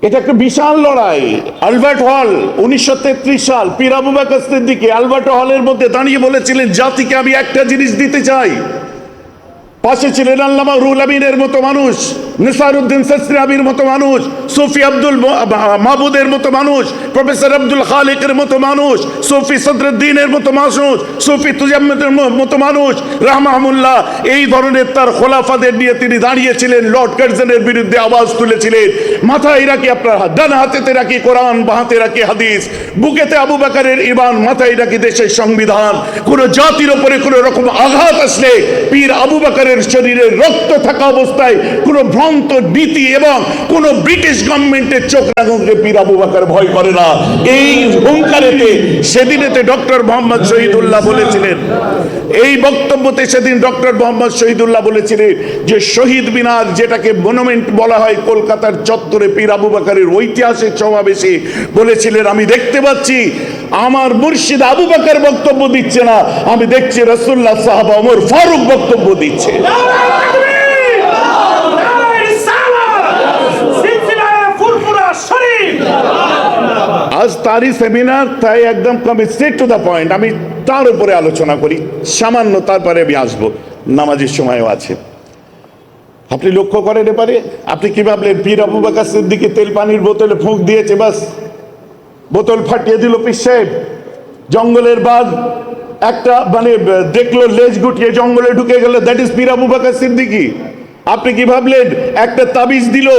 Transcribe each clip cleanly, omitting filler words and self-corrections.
এটা একটা বিশাল লড়াই। আলবার্ট হল 1933 সাল পীর আবু বকর সিদ্দিকী আলবার্ট হলের মধ্যে দাঁড়িয়ে বলেছিলেন, জাতিকে আমি একটা জিনিস দিতে চাই। পাশে ছিলেন আল্লামা রুহুল আমিনের মতো মানুষ, নিসারউদ্দিন সিস্তামির মতো মানুষ, সুফি আব্দুল মাহবুদের মতো মানুষ, প্রফেসর আব্দুল খালিকের মতো মানুষ, সুফি সদরুদ্দিনের মতো মানুষ, সুফি তুজাম্মেদের মতো মানুষ রাহমাহুল্লাহ। এই ধরনের তার খোলাফাদের নিয়ে তিনি দাঁড়িয়েছিলেন, লর্ড কার্জনের বিরুদ্ধে আওয়াজ তুলেছিলেন। মাথায় রাখি আপনার ডান হাতেতে রাখি কোরআন, বাঁ হাতে রাখি হাদিস, বুকেতে আবু বকরের ঈমান, মাথায় রাখি দেশের সংবিধান। কোন জাতির উপরে কোন রকম আঘাত আসলে পীর আবু বকরের শরীরে রক্ত থাকা অবস্থায় কোন ভ্রান্ত নীতি এবং কোন ব্রিটিশ গভর্নমেন্টের চোখ রাঙাকে পীর আবু বকর ভয় করে না। এই হুঙ্কারেতে সেদিনেতে ডক্টর মোহাম্মদ শহীদুল্লাহ বলেছিলেন, এই বক্তব্যতে সেদিন ডক্টর মোহাম্মদ শহীদুল্লাহ বলেছিলেন যে শহীদ মিনার, যেটাকে মনুমেন্ট বলা হয় কলকাতার চত্বরে পীর আবু বকরের ঐতিহাসিক সমাবেশে বলেছিলেন, আমি দেখতে পাচ্ছি আমার মুর্শিদ আবু বকর বক্তব্য দিচ্ছে না, আমি দেখছি রাসূলুল্লাহ সাহাবা ওমর ফারুক বক্তব্য দিচ্ছে। আজ তারই সেমিনার, তাই একদম স্ট্রেট টু দা পয়েন্ট আমি তার উপরে আলোচনা করি সামান্য, তারপরে আমি আসবো, নামাজের সময়ও আছে। আপনি লক্ষ্য করেন এবারে, আপনি কি ভাবলেন পীর আবু বকর সিদ্দিকী তেল পানির বোতলে ফুঁক দিয়েছে, বাস বোতল ফাটিয়ে দিল পীর সাহেব? জঙ্গলের বাঘ একটা মানে দেখলো, লেজ গুটিয়ে জঙ্গলে ঢুকে গেল, দ্যাট ইজ পীর আবু বকর সিদ্দিকী? আপনি কি ভাবলেন একটা তাবিজ দিল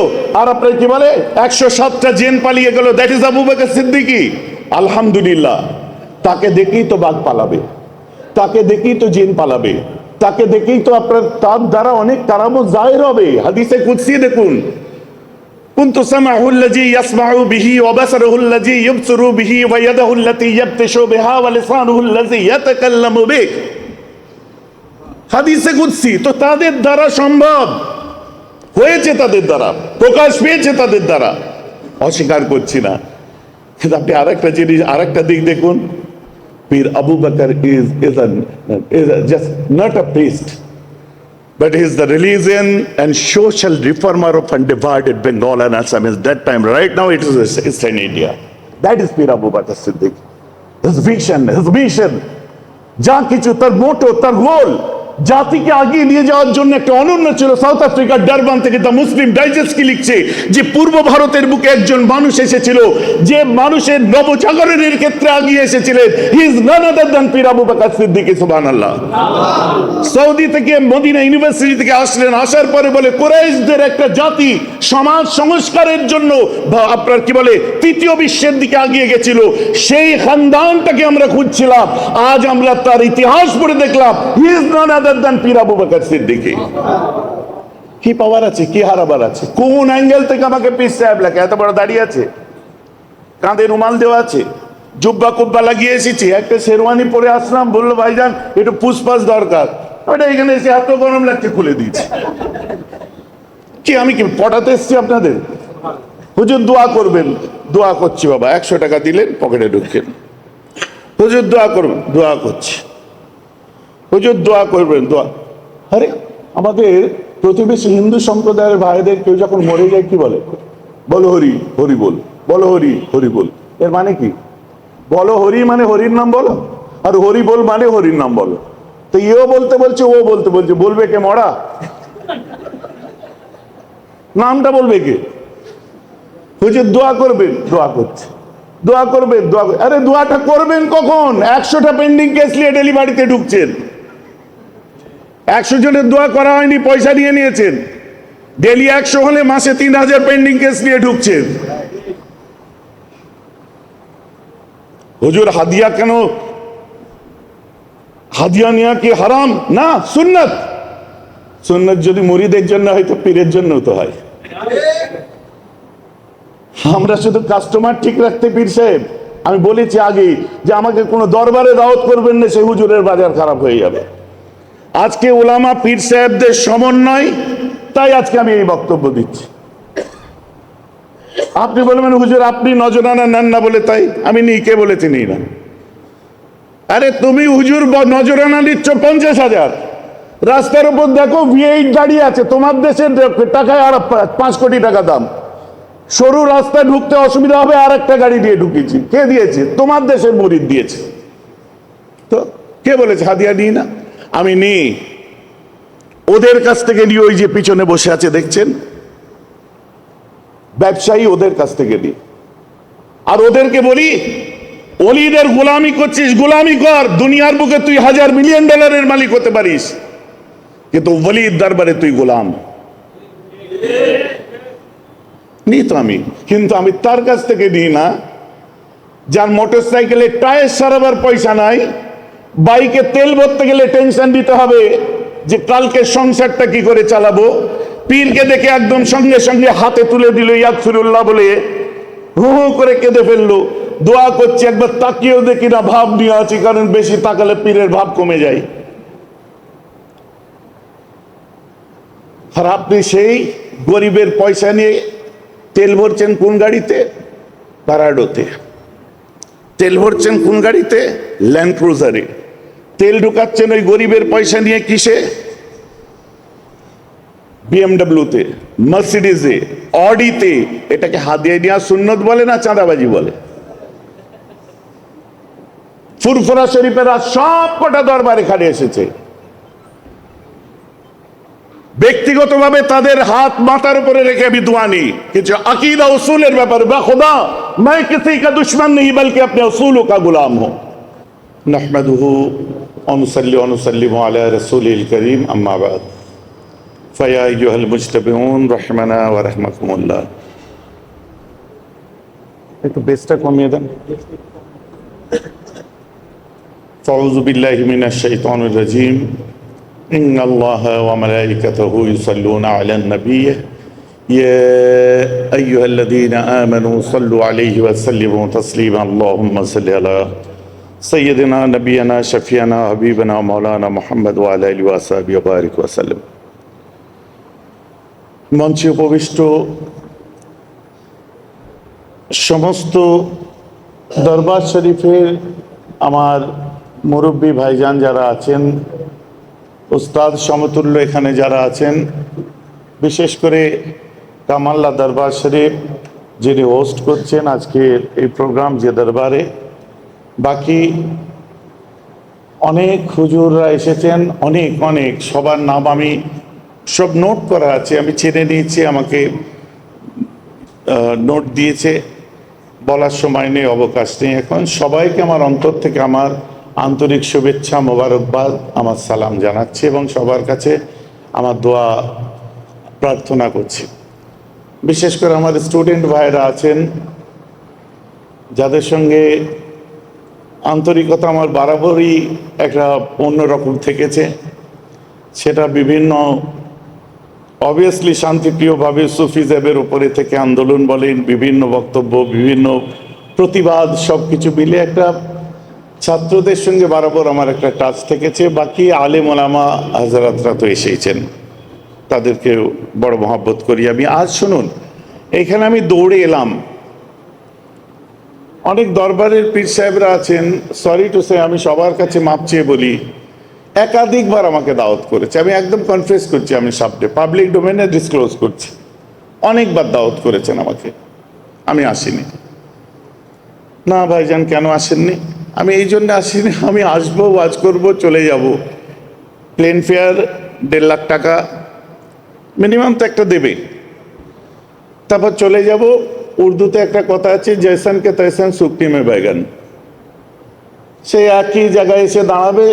আর আপনার কি বলে 107টা জেন পালিয়ে গেল, দ্যাট ইজ আবু বকর সিদ্দিকী? আলহামদুলিল্লাহ, তাকে দেখেই তো বাঘ পালাবে, তাকে দেখেই তো জিন পালাবে, তাকে দেখেই তো আপনার তার দ্বারা অনেক কারামত জাহির হবে। হাদিসে কুদসি দেখুন, কুনতু সামাউল্লাযী ইয়াসমাউ বিহি ওয়া বাসারুল্লাযী ইবসিরু বিহি ওয়া ইয়াদাহুল্লাতী ইয়াবতিশু বিহা ওয়া লিসানুহুল্লাযী ইয়াতাকাল্লামু বিহি। হাদিসে কুদসি তো তাদের দ্বারা সম্ভব হয়েছে, তাদের দ্বারা প্রকাশ পেয়েছে, তাদের দ্বারা অস্বীকার করছি না। কিন্তু আপনি আরেকটা জিনিস, আরেকটা দিক দেখুন, পীর Abu Bakr is just not a priest, but he is the religion and social reformer of undivided Bengal and Assam at that time. Right now it is Eastern India. That is Pir Abu Bakr Siddiq. His vision, his mission, যা কিছু তার মোটো, তার গোল, জাতিকে আগিয়ে নিয়ে যাওয়ার জন্য একটা অনন্য ছিল। সাউথ আফ্রিকার ডারবান থেকে দ্য মুসলিম ডাইজেস্ট কি লিখছে যে পূর্ব ভারতের বুকে একজন মানুষ এসেছিল যে মানুষের নবজাগরণের ক্ষেত্রে আগিয়ে এসেছিলেন। He is none other than পীর আবু বকর সিদ্দিকী। সুবহানাল্লাহ। সৌদি থেকে মদিনা ইউনিভার্সিটি থেকে আসলেন, আসার পরে বলে কুরাইশদের একটা জাতি সমাজ সংস্কারের জন্য আপনার কি বলে তৃতীয় বিশ্বের দিকে আগিয়ে গেছিল, সেই খানদানটাকে আমরা খুঁজছিলাম। আজ আমরা তার ইতিহাস পড়ে দেখলাম he is none other than পীর আবু বকর সিদ্দিকী। কি পাওয়ার আছে, কি হারাবার আছে? কোন অ্যাঙ্গেল থেকে আমাকে পীর সাহেব লাগে? এত বড় দাঁড়িয়ে আছে, কাঁধে রুমাল দেওয়া আছে, জুব্বা কুব্বা লাগিয়ে এসেছি, একটা শেরওয়ানি পরে আসলাম, বললো ভাইজান একটু পুষ্পাস দরকার, ওটা এখানে এসে এত গরম লাগছে খুলে দিয়েছি। কি আমি কি পটাতে এসছি আপনাদের? হুজুর দোয়া করবেন, দোয়া করছি বাবা। 100 টাকা দিলেন, পকেটে ঢুকছেন, হুজুর দোয়া করবেন, দোয়া করছি, হুজুর দোয়া করবেন, দোয়া। আরে আমাদের প্রতিবেশী হিন্দু সম্প্রদায়ের ভাইদের কেউ যখন মরে যায় কি বলে? বলো হরি হরি বল, বলো হরি হরি বল। এর মানে কি? বলো হরি মানে হরির নাম বলো, আর হরি বল মানে হরির নাম বলো। তো এও বলতে বলছে, ও বলতে বলছে, বলবে কে? মরা নামটা বলবে কে? হুজুর দোয়া করবেন, দোয়া করছে, দোয়া করবেন, দোয়া। আরে দোয়াটা করবেন কখন? 100টা পেন্ডিং কেস নিয়ে ডেলিভারিতে ঢুকছেন, 100 জনের দোয়া করা হয়নি, পয়সা নিয়ে নিয়েছেন। ডেলি 100 হলে মাসে 3000 পেন্ডিং কেস নিয়ে ঢুকছেন। হুজুর হাদিয়া কেন? হাদিয়া নেওয়া কি হারাম? না, সুন্নাত। সুন্নাত যদি মুরিদের জন্য হয় তো পীরের জন্য তো হয়। আমরা শুধু কাস্টমার ঠিক রাখতে পীর সাহেব, আমি বলেছি আগে যে আমাকে কোনো দরবারে দাওয়াত করবেন না, সেই হুজুরের বাজার খারাপ হয়ে যাবে। আজকে উলামা পীর সাহেবদের সমন্বয়, তাই আজকে আমি এই বক্তব্য দিচ্ছি। আপনি বলবেন হুজুর আপনি নজরানা নেন না বলে তাই আমি নিই, কে বলেছি নিই না? আরে তুমি হুজুর নজরানা নিচ্ছ 50,000, রাস্তার উপর দেখো V8 দাঁড়িয়ে আছে, তোমার দেশের টাকায় আর 5 কোটি টাকা দাম। সরু রাস্তায় ঢুকতে অসুবিধা হবে, আর একটা গাড়ি দিয়ে ঢুকেছি। কে দিয়েছে? তোমার দেশের মুরিদ দিয়েছে। তো কে বলেছে হাদিয়া নিই না? আমি নিই। ওদের কাছ থেকে নিয়ে, ওই যে পিছনে বসে আছে দেখছেন ব্যবসায়ী, ওদের কাছ থেকে নিই। আর ওদেরকে বলি, অলিদের গোলামি করছিস, গোলামি কর। দুনিয়ার বুকে তুই $1,000 মিলিয়ন মালিক হতে পারিস, কিন্তু ওলির দরবারে তুই গোলাম। নিই তো আমি, কিন্তু আমি তার কাছ থেকে নিই না যার মোটর সাইকেলে টায়ার সারাবার পয়সা নাই, বাইকে তেল ভরতে গেলে টেনশন দিতে হবে যে কালকে সংসারটা কি করে চালাবো। পীরকে দেখে একদম সঙ্গে সঙ্গে হাতে তুলে দিল ইয়াগফিরুল্লাহ বলে, হু হু করে কেঁদে ফেললো। দোয়া করছি একবার তাকিয়েও দেখি না, ভাব নিয়ে আছি, কারণ বেশি তাকালে পীরের ভাব কমে যায়। আর আপনি সেই গরিবের পয়সা নিয়ে তেল ভরছেন কোন গাড়িতে? প্যারাডোতে। তেল ভরছেন কোন গাড়িতে? ল্যান্ড ক্রুজারে। তেল ঢুকাচ্ছেন ওই গরিবের পয়সা নিয়ে কিসে? বিএমডব্লিউতে, মার্সিডিজে, অডিতে। এটাকে হাদিয়া নেওয়া সুন্নত বলে না চাঁদাবাজি বলে? ফুরফুরা শরীফেরা সব কটা দরবার এখানে এসেছে। ব্যক্তিগতভাবে তাদের হাত মাথার উপরে রেখে আমি দোয়া নিই, কিছু আকিদা উসুলের ব্যাপারে। বা খুদা मैं किसी का दुश्मन नहीं बल्कि अपने उसूलों का गुलाम हूं। नहमदुहु व नुसल्ली व नुसल्लिमु अला रसूलिल करीम, अम्मा बाद, फया अय्युहल मुज्तमिऊन रहमना व रहमकुमुल्लाह। একটু বেসটা কমিয়ে দেন। ফাউযু বিল্লাহি মিনাশ শাইতানির রাজীম। إن الله وملائكته يصلون على النبي يا أيها الذين آمنوا صلوا عليه وسلموا تسليما اللهم صل على سيدنا نبينا شفيعنا حبيبنا مولانا محمد وعلى آله وصحبه وبارك وسلم। মঞ্চে উপবিষ্ট সমস্ত দরবার শরীফের আমার মুরব্বী ভাইজান যারা আছেন, উস্তাদ সমতুল্য এখানে যারা আছেন, বিশেষ করে কামাল্লা দরবার শরীফ যিনি হোস্ট করছেন আজকের এই প্রোগ্রাম যে দরবারে, বাকি অনেক হুজুররা এসেছেন, অনেক অনেক, সবার নাম আমি সব নোট করা আছে, আমি চেনে নিয়েছি, আমাকে নোট দিয়েছে, বলার সময় নেই, অবকাশ নেই এখন। সবাইকে আমার অন্তর থেকে আমার আন্তরিক শুভেচ্ছা, মোবারকবাদ, আমার সালাম জানাচ্ছি এবং সবার কাছে আমার দোয়া প্রার্থনা করছি। বিশেষ করে আমার স্টুডেন্ট ভাইরা আছেন যাদের সঙ্গে আন্তরিকতা আমার বরাবরই একটা অন্যরকম থেকেছে, সেটা বিভিন্ন অবভিয়াসলি শান্তিপ্রিয়ভাবে সুফিজমের উপরে থেকে আন্দোলন বলেন, বিভিন্ন বক্তব্য, বিভিন্ন প্রতিবাদ, সব কিছু মিলে একটা ছাত্রদের সঙ্গে বরাবর আমার একটা টাচ থেকেছে। বাকি আলেম ওলামা হাজারাতরা তো এসেইছেন, তাদেরকে বড় মহব্বত করি আমি। আজ শুনুন, এখানে আমি দৌড়ে এলাম, অনেক দরবারের পীর সাহেবরা আছেন, সরি টু সে, আমি সবার কাছে মাপ চেয়ে বলি, একাধিকবার আমাকে দাওয়াত করেছে। আমি একদম কনফেস করছি, আমি সামনে পাবলিক ডোমেনে ডিসক্লোজ করছি, অনেকবার দাওয়াত করেছেন আমাকে, আমি আসিনি। না ভাইজান কেন আসেননি? আমি এই জন্য আসিনি, আমি আসবো, ওয়াজ করব, চলে যাব। প্লেন ফেয়ার 1.5 লাখ টাকা মিনিমাম তো একটা দেবে, তারপর চলে যাব। উর্দুতে একটা কথা আছে, জৈসনকে তৈসন সুক্তি মে बैगन। সে একই জায়গায় এসে দাঁড়াবে,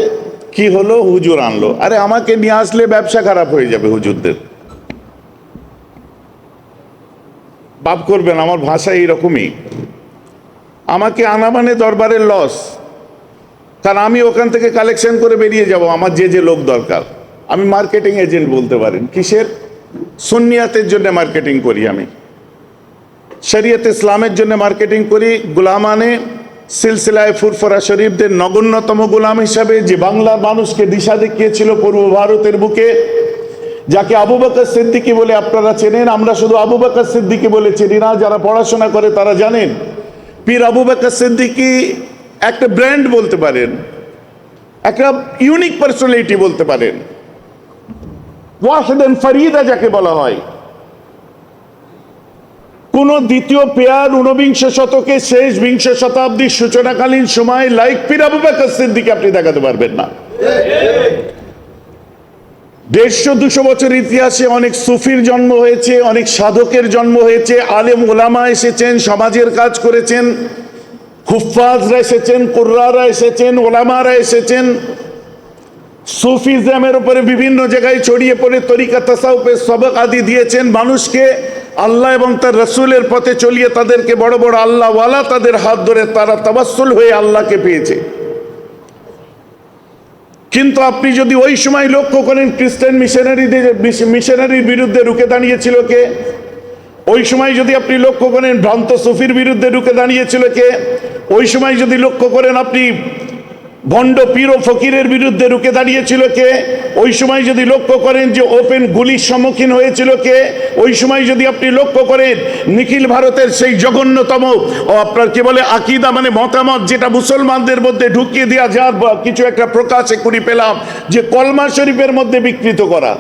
কি হলো, হুজুর আনলো। আরে আমাকে নিয়ে আসলে ব্যবসা খারাপ হয়ে যাবে হুজুরদের, বাপ করবেন, আমার ভাষা এইরকমই। আমাকে আনা মানে দরবারের লস, কারণ আমি ওখান থেকে কালেকশন করে বেরিয়ে যাব, আমার যে যে লোক দরকার। আমি মার্কেটিং এজেন্ট বলতে পারেন। কিসের? সুন্নিয়াতের জন্য মার্কেটিং করি আমি, শরীয়ত ইসলামের জন্য মার্কেটিং করি। গোলামানে সিলসিলায় ফুরফুরা শরীফদের নগণ্যতম গোলাম হিসাবে, যে বাংলার মানুষকে দিশা দেখিয়েছিল পূর্ব ভারতের বুকে, যাকে আবু বকর সিদ্দিকী বলে আপনারা চেনেন। আমরা শুধু আবু বকর সিদ্দিকী বলে চিনি না, যারা পড়াশোনা করে তারা জানেন পীর আবু বকর সিদ্দিকী একটা ব্র্যান্ড বলতে পারেন, একটা ইউনিক পার্সোনালিটি বলতে পারেন, ওয়াহিদান ফরিদা যাকে বলা হয়। কোন দ্বিতীয় পেয়ার ঊনবিংশ শতকে শেষ বিংশ শতাব্দীর সূচনাকালীন সময় লাইক পীর আবু বকর সিদ্দিক আপনি দেখাতে পারবেন না। 150-200 বছর ইতিহাসে অনেক সুফির জন্ম হয়েছে, অনেক সাধকের জন্ম হয়েছে, আলেম ওলামা এসেছেন, সমাজের কাজ করেছেন, হুফাজরা এসেছেন, কুররারা এসেছেন, ওলামারা এসেছেন, সুফিজমের উপরে বিভিন্ন জায়গায় ছড়িয়ে পড়ে তরিকা তাসাউফের সবক আদি দিয়েছেন, মানুষকে আল্লাহ এবং তার রসুলের পথে চলিয়ে তাদেরকে বড় বড় আল্লাহওয়ালা তাদের হাত ধরে তারা তাওয়াসসুল হয়ে আল্লাহকে পেয়েছে। কিন্তু আপনি যদি ওই সময় লক্ষ্য করেন খ্রিস্টান মিশনারির বিরুদ্ধে রুখে দাঁড়িয়েছিল কে? ওই সময় যদি আপনি লক্ষ্য করেন ভ্রান্ত সুফির বিরুদ্ধে রুখে দাঁড়িয়েছিল কে? ওই সময় যদি লক্ষ্য করেন আপনি ভণ্ড পীর ও ফকিরের বিরুদ্ধে রুখে দাঁড়িয়েছিল কে? ওই সময় যদি লক্ষ্য করেন যে ওপেন গুলির সম্মুখীন হয়েছিল কে? ওই সময় যদি আপনি লক্ষ্য করেন নিখিল ভারতের সেই জঘন্যতম আপনার কি বলে আকীদা মানে মতামত যেটা মুসলমানদের মধ্যে ঢুকিয়ে দেওয়া যার কিছু একটা প্রকাশে করি পেলাম যে কলমা শরীফের মধ্যে বিকৃত করা,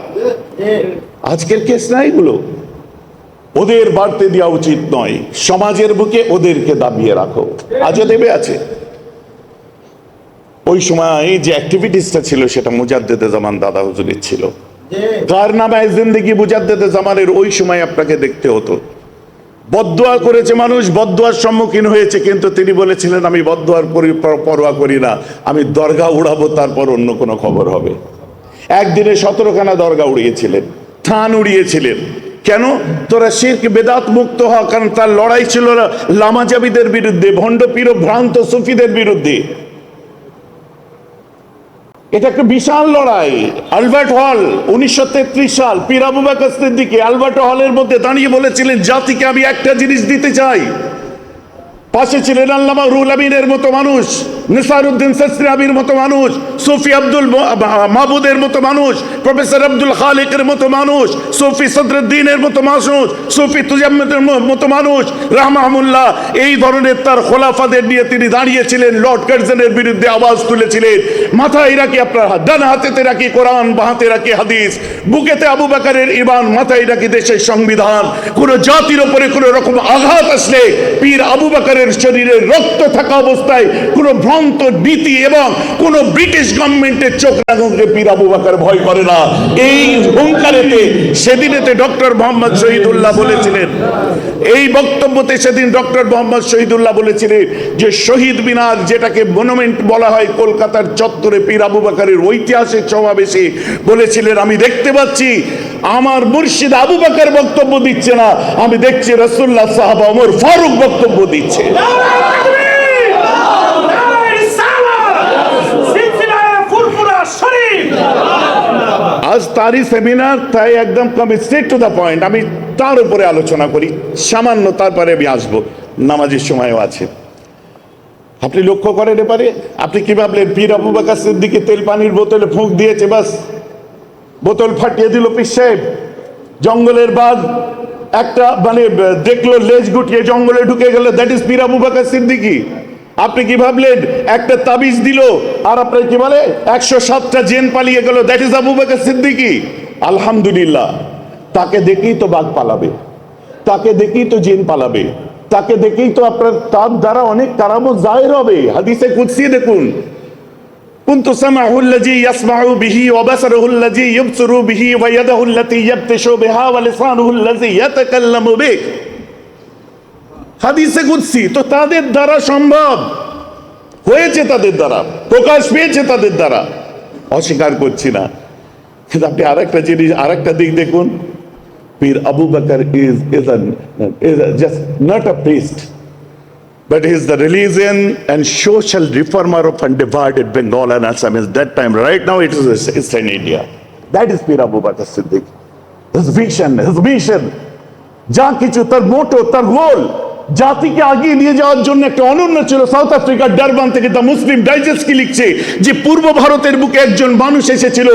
আজকের কেস না এগুলো। ওদের বাড়তে দেওয়া উচিত নয়, সমাজের বুকে ওদেরকে দাবিয়ে রাখো। আজও দেবে আছে। ওই সময় যে অ্যাক্টিভিটিসটা ছিল সেটা মুজাদ্দেদে জামান দাদা হুজুরের ছিল। কারনামায়ে জিন্দেগি মুজাদ্দেদে জামানের ওই সময় আপনাকে দেখতে হতো। বদদুয়া করেছে মানুষ, বদদুয়ার সম্মুখীন হয়েছে, কিন্তু তিনি বলেছিলেন আমি বদদুয়ার পরোয়া করি না, আমি দরগা উড়াবো, তারপর অন্য কোনো খবর হবে। একদিনে 17খানা দরগা উড়িয়েছিলেন, থান উড়িয়েছিলেন। কেন? তোরা শিরক বেদাত মুক্ত হ, কারণ তার লড়াই ছিল লামাজাবিদের বিরুদ্ধে, ভণ্ড পীর ও ভ্রান্ত সুফিদের বিরুদ্ধে। এটা একটা বিশাল লড়াই। আলবার্ট হল 1933 সাল পীর আবু বকর সিদ্দিক আলবার্ট হলের মধ্যে দাঁড়িয়ে বলেছিলেন জাতিকে আমি একটা জিনিস দিতে চাই। পাশে ছিলেন আল্লামা রুহুল আমিনের মতো মানুষ, নিসারউদ্দিন সিস্তামির মতো মানুষ, সুফি আব্দুল মাহবুদের মতো মানুষ, প্রফেসর আব্দুল খালিকের মতো মানুষ, সুফি সদরুদ্দিনের মতো মানুষ, সুফি তুজাম্মেদের মতো মানুষ রাহমাহুল্লাহ। এই ধরনের তার খোলাফাদের নিয়ে তিনি দাঁড়িয়েছিলেন, লর্ড কার্জনের বিরুদ্ধে আওয়াজ তুলেছিলেন। মাথায় রাখি আপনার ডান হাতেতে রাখি কোরআন, বাঁ হাতে রাখি হাদিস, বুকেতে আবু বকরের ঈমান, মাথায় রাখি দেশের সংবিধান। কোন জাতির উপরে কোন রকম আঘাত আসলে পীর আবু বকরের শরীরে রক্ত থাকা অবস্থায় কোন ভ্রান্ত নীতি এবং কোন ব্রিটিশ গভর্নমেন্টের চোখ রাঙাকে পীর আবু বকর ভয় করে না। এই হুঙ্কারেতে সেদিনেতে ডক্টর মোহাম্মদ শহীদুল্লাহ বলেছিলেন, এই বক্তব্যতে সেদিন ডক্টর মোহাম্মদ শহীদুল্লাহ বলেছিলেন যে শহীদ মিনার যেটাকে মনুমেন্ট বলা হয় কলকাতার চত্বরে পীর আবু বকরের ঐতিহাসিক সমাবেশে বলেছিলেন আমি দেখতে পাচ্ছি আমার মুর্শিদ আবু বকর বক্তব্য দিচ্ছে না, আমি দেখছি রাসূলুল্লাহ সাহাবা ওমর ফারুক বক্তব্য দিচ্ছে। আজ তারই সেমিনার, তাই একদম কম স্ট্রেট টু দ্য পয়েন্ট। আমি তার উপরে আলোচনা করি সামান্য, তারপরে আমি আসবো, নামাজের সময়ও আছে। আপনি লক্ষ্য করেন এবারে আপনি কি ভাবলেন পীর আবু বকর সিদ্দিকী তেল পানির বোতলে ফুঁক দিয়েছে, বাস বোতল ফাটিয়ে দিল পীর সাহেব। জঙ্গলের বাঘ একটা মানে দেখলো লেজ গুটিয়ে জঙ্গলে ঢুকে গেল, দ্যাট ইজ পীর আবু বকর সিদ্দিকী। আপনি কি ভাবলেন একটা তাবিজ দিল আর আপনার কি বলে 107টা জেন পালিয়ে গেল, দ্যাট ইজ আবু বকর সিদ্দিকী? আলহামদুলিল্লাহ, তাকে দেখেই তো বাঘ পালাবে, তাকে দেখেই তো জিন পালাবে, তাকে দেখেই তো আপনার তার দ্বারা অনেক কারামত জাহির হবে। হাদিসে কুদসি দেখুন, কুনতু সামাউল্লাযী ইয়াসমাউ বিহি ওয়া বাসারুল্লাযী ইবসিরু বিহি ওয়া ইয়াদাহুল্লাতী ইয়াবতিশু বিহা ওয়া লিসানুহুল্লাযী ইয়াতাকাল্লামু বিহি। হাদিসে কুদসি তো তাদের দ্বারা সম্ভব হয়েছে, তাদের দ্বারা প্রকাশ পেয়েছে, তাদের দ্বারা অস্বীকার করছি না। কিন্তু আপনি আরেকটা জিনিস, আরেকটা দিক দেখুন, পীর Abu Bakr is just not a priest, but he is the religion and social reformer of undivided Bengal and Assam at that time. Right now it is Eastern India. That is Pir Abu Bakr Siddiq. His vision, his mission, যা কিছু তার মোটো, তার গোল, জাতিকে আগিয়ে নিয়ে যাওয়ার জন্য একটা অনন্য ছিল। সাউথ আফ্রিকার ডারবান থেকে দ্য মুসলিম ডাইজেস্ট কি লিখছে যে পূর্ব ভারতের বুকে একজন মানুষ এসেছিল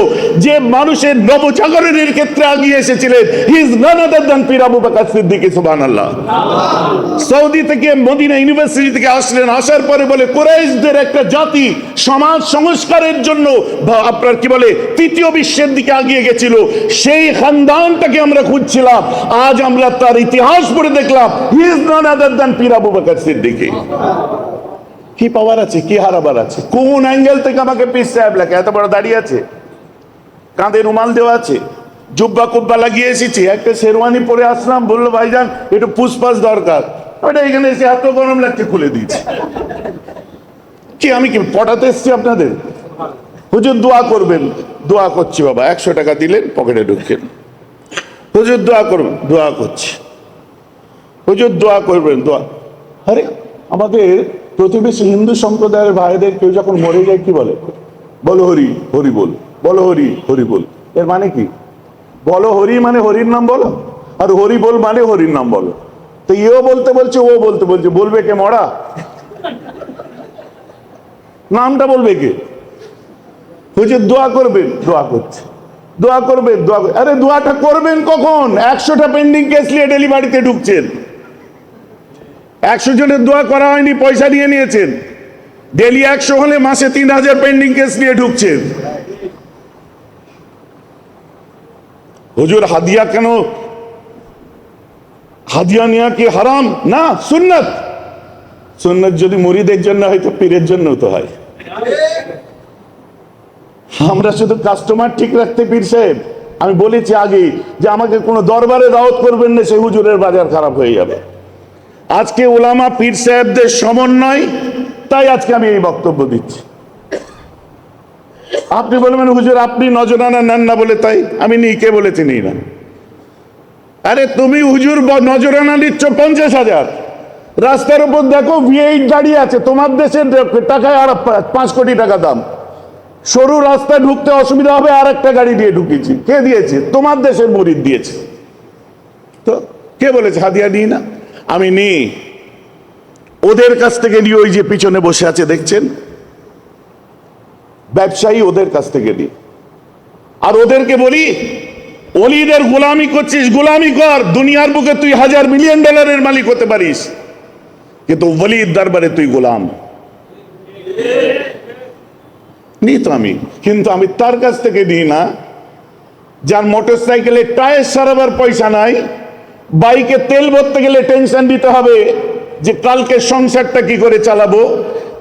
যে মানুষের নবজাগরণের ক্ষেত্রে আগিয়ে এসেছিলেন। He is none other than পীর আবু বকর সিদ্দিক, সুবহানাল্লাহ। সৌদি থেকে মদিনা ইউনিভার্সিটি থেকে আসলেন, আসার পরে বলে কুরাইশদের একটা জাতি সমাজ সংস্কারের জন্য আপনার কি বলে তৃতীয় বিশ্বের দিকে আগিয়ে গেছিল, সেই খানদানটাকে আমরা খুঁজছিলাম। আজ আমরা তার ইতিহাস পড়ে দেখলাম he is none other than পীর আবু বকর সিদ্দিক। কি পাওয়ার আছে, কি হারাবার আছে? কোন অ্যাঙ্গেল থেকে আমাকে পীর সাহেব লেখা? এত বড় দাঁড়িয়ে আছে, কাঁধে রুমাল দেওয়া আছে, জুব্বা কুব্বা লাগিয়ে এসেছি, একটা শেরওয়ানি পরে আসলাম, বললো ভাইজান একটু পুষ্পাস দরকার, ওটা এখানে এসে এত গরম লাগছে খুলে দিয়েছি। কি আমি কি পটাতে এসছি আপনাদের? হুজুর দোয়া করবেন, দোয়া করছি বাবা। 100 টাকা দিলেন, পকেটে ঢুকছেন। হুজুর দোয়া করবেন, দোয়া করছি। হুজুর দোয়া করবেন, দোয়া। আরে আমাদের প্রতিবেশী হিন্দু সম্প্রদায়ের ভাইদের কেউ যখন মরে যায় কি বলে? বলো হরি হরি বল, বলো হরি হরি বল। এর মানে কি? বলো হরি মানে হরির নাম বলো, আর হরি বল মানে হরির নাম বলো। তো এও বলতে বলছে, ও বলতে বলছে, বলবে কে মরা? নামটা বলবে কে? হুজুর দোয়া করবেন, দোয়া করছে। দোয়া করবেন, দোয়া। আরে দোয়াটা করবেন কখন? 100টা পেন্ডিং কেস নিয়ে ডেলিভারিতে ঢুকছেন। 100 জনের দোয়া করা হয়নি, পয়সা নিয়ে নিয়েছেন। ডেলি 100 হলে মাসে 3000 পেন্ডিং কেস নিয়ে ঢুকছেন। হুজুর হাদিয়া কেন? হাদিয়া নেওয়া কি হারাম? না, সুন্নাত। সুন্নাত যদি মুরিদের জন্য হয় তো পীরের জন্য তো হয়। আমরা শুধু কাস্টমার ঠিক রাখতে পীর সাহেব। আমি বলেছি আগে যে আমাকে কোনো দরবারে দাওয়াত করবেন না, সেই হুজুরের বাজার খারাপ হয়ে যাবে। আজকে ওলামা পীর সাহেবদের সমন্বয়, তাই আজকে আমি এই বক্তব্য দিচ্ছি। আপনি বলবেন হুজুর আপনি নজরানা নেন না বলে তাই আমি নিই। কে বলেছি নিই না? আরে তুমি হুজুর নজরানা নিচ্ছ 50,000, রাস্তার উপর দেখো V8 দাঁড়িয়ে আছে, তোমার দেশের টাকায় আর 5 কোটি টাকা দাম। সরু রাস্তায় ঢুকতে অসুবিধা হবে, আর একটা গাড়ি দিয়ে ঢুকিয়েছি। কে দিয়েছে? তোমার দেশের মুরিদ দিয়েছে। তো কে বলেছে হাদিয়া নিই না? আমি নিই। ওদের কাছ থেকে নিয়ে, ওই যে পিছনে বসে আছে দেখছেন ব্যবসায়ী, ওদের কাছ থেকে নিই। আর ওদেরকে বলি ওলিদের গোলামি করছিস, গোলামি কর। দুনিয়ার বুকে তুই $1,000 মিলিয়ন মালিক হতে পারিস, কিন্তু ওলির দরবারে তুই গোলাম। নি তো আমি, কিন্তু আমি তার কাছ থেকে নিই না যার মোটর সাইকেলে টায়ার সারাবার পয়সা নাই, বাইকে তেল ভরতে গেলে টেনশন দিতে হবে যে কালকে সংসারটা কি করে চালাবো।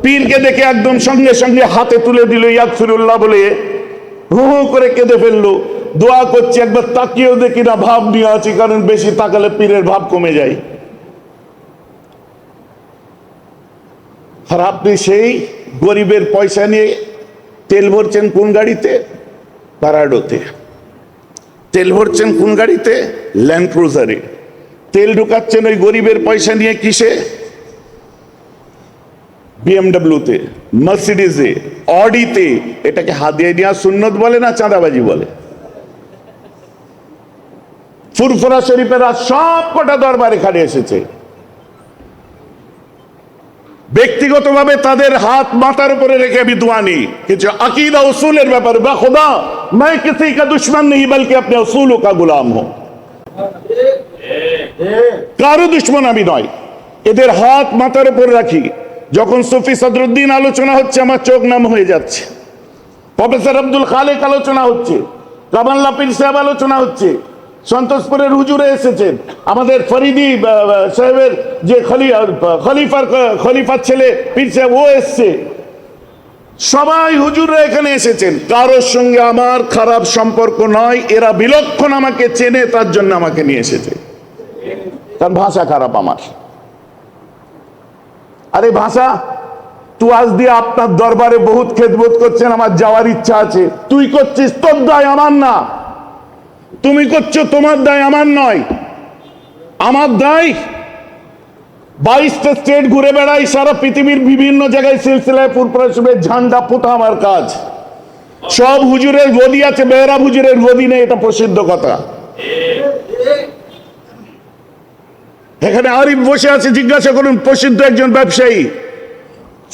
পীরকে দেখে একদম সঙ্গে সঙ্গে হাতে তুলে দিল ইয়াগফিরুল্লাহ বলে, হু হু করে কেঁদে ফেললো। দোয়া করছি, একবার তাকিয়েও দেখি না, ভাব নিয়ে আছি, কারণ বেশি তাকালে পীরের ভাব কমে যায়। আর আপনি সেই গরিবের পয়সা নিয়ে তেল ভরছেন কোন গাড়িতে? প্যারাডোতে। তেল ভরছেন কোন গাড়িতে? ল্যান্ড ক্রুজারে। তেল ঢুকাচ্ছেন ওই গরিবের পয়সা নিয়ে কিসে? BMW-তে, মার্সিডিজে, অডিতে। এটাকে হাদিয়া নেওয়া সুন্নত বলে না চাঁদাবাজি বলে? ফুরফুরা শরীফেরা সব কটা দরবার এখানে এসেছে। ব্যক্তিগতভাবে তাদের হাত মাথার উপরে রেখে আমি দোয়া নিই, কিছু আকিদা উসুলের ব্যাপারে। বা খোদা मैं किसी का दुश्मन नहीं बल्कि अपने उसूलों का गुलाम हूं। কারো দুশ্মন আমি নয়। এদের হাত মাথার উপর রাখি। যখন সুফি সদরুদ্দিন আলোচনা হচ্ছে আমার চোখ নাম হয়ে যাচ্ছে, প্রফেসর আব্দুল খালেক আলোচনা হচ্ছে, কামাল্লা পীর সাহেব আলোচনা হচ্ছে, সন্তোষপুরের হুজুরে এসেছেন, আমাদের ফরিদি সাহেবের যে খলিফার ছেলে পীর সাহেব ও এসছে, সবাই হুজুররা এখানে এসেছেন। কারোর সঙ্গে আমার খারাপ সম্পর্ক নয়, এরা বিলক্ষণ আমাকে চেনে, তার জন্য আমাকে নিয়ে এসেছে। তার ভাষা খারাপ আমার। আরে ভাষা তু আজ দিয়ে আপনার দরবারে বহুত খেদমত করছেন, আমার যাওয়ার ইচ্ছা আছে। তুই করছিস, তোর দায় আমার না। তুমি করছো, তোমার দায় আমার নয়। আমার দায় 22টা স্টেট ঘুরে বেড়াই, সারা পৃথিবীর বিভিন্ন জায়গায় সিলসিলায় পুরপুরের ঝান্ডা পোতা আমার কাজ। সব হুজুরের গদি আছে, বেহরা হুজুরের গদি নেই, এটা প্রসিদ্ধ কথা। এখানে আরিফ বসে আছে, জিজ্ঞাসা করুন, প্রসিদ্ধ একজন ব্যবসায়ী,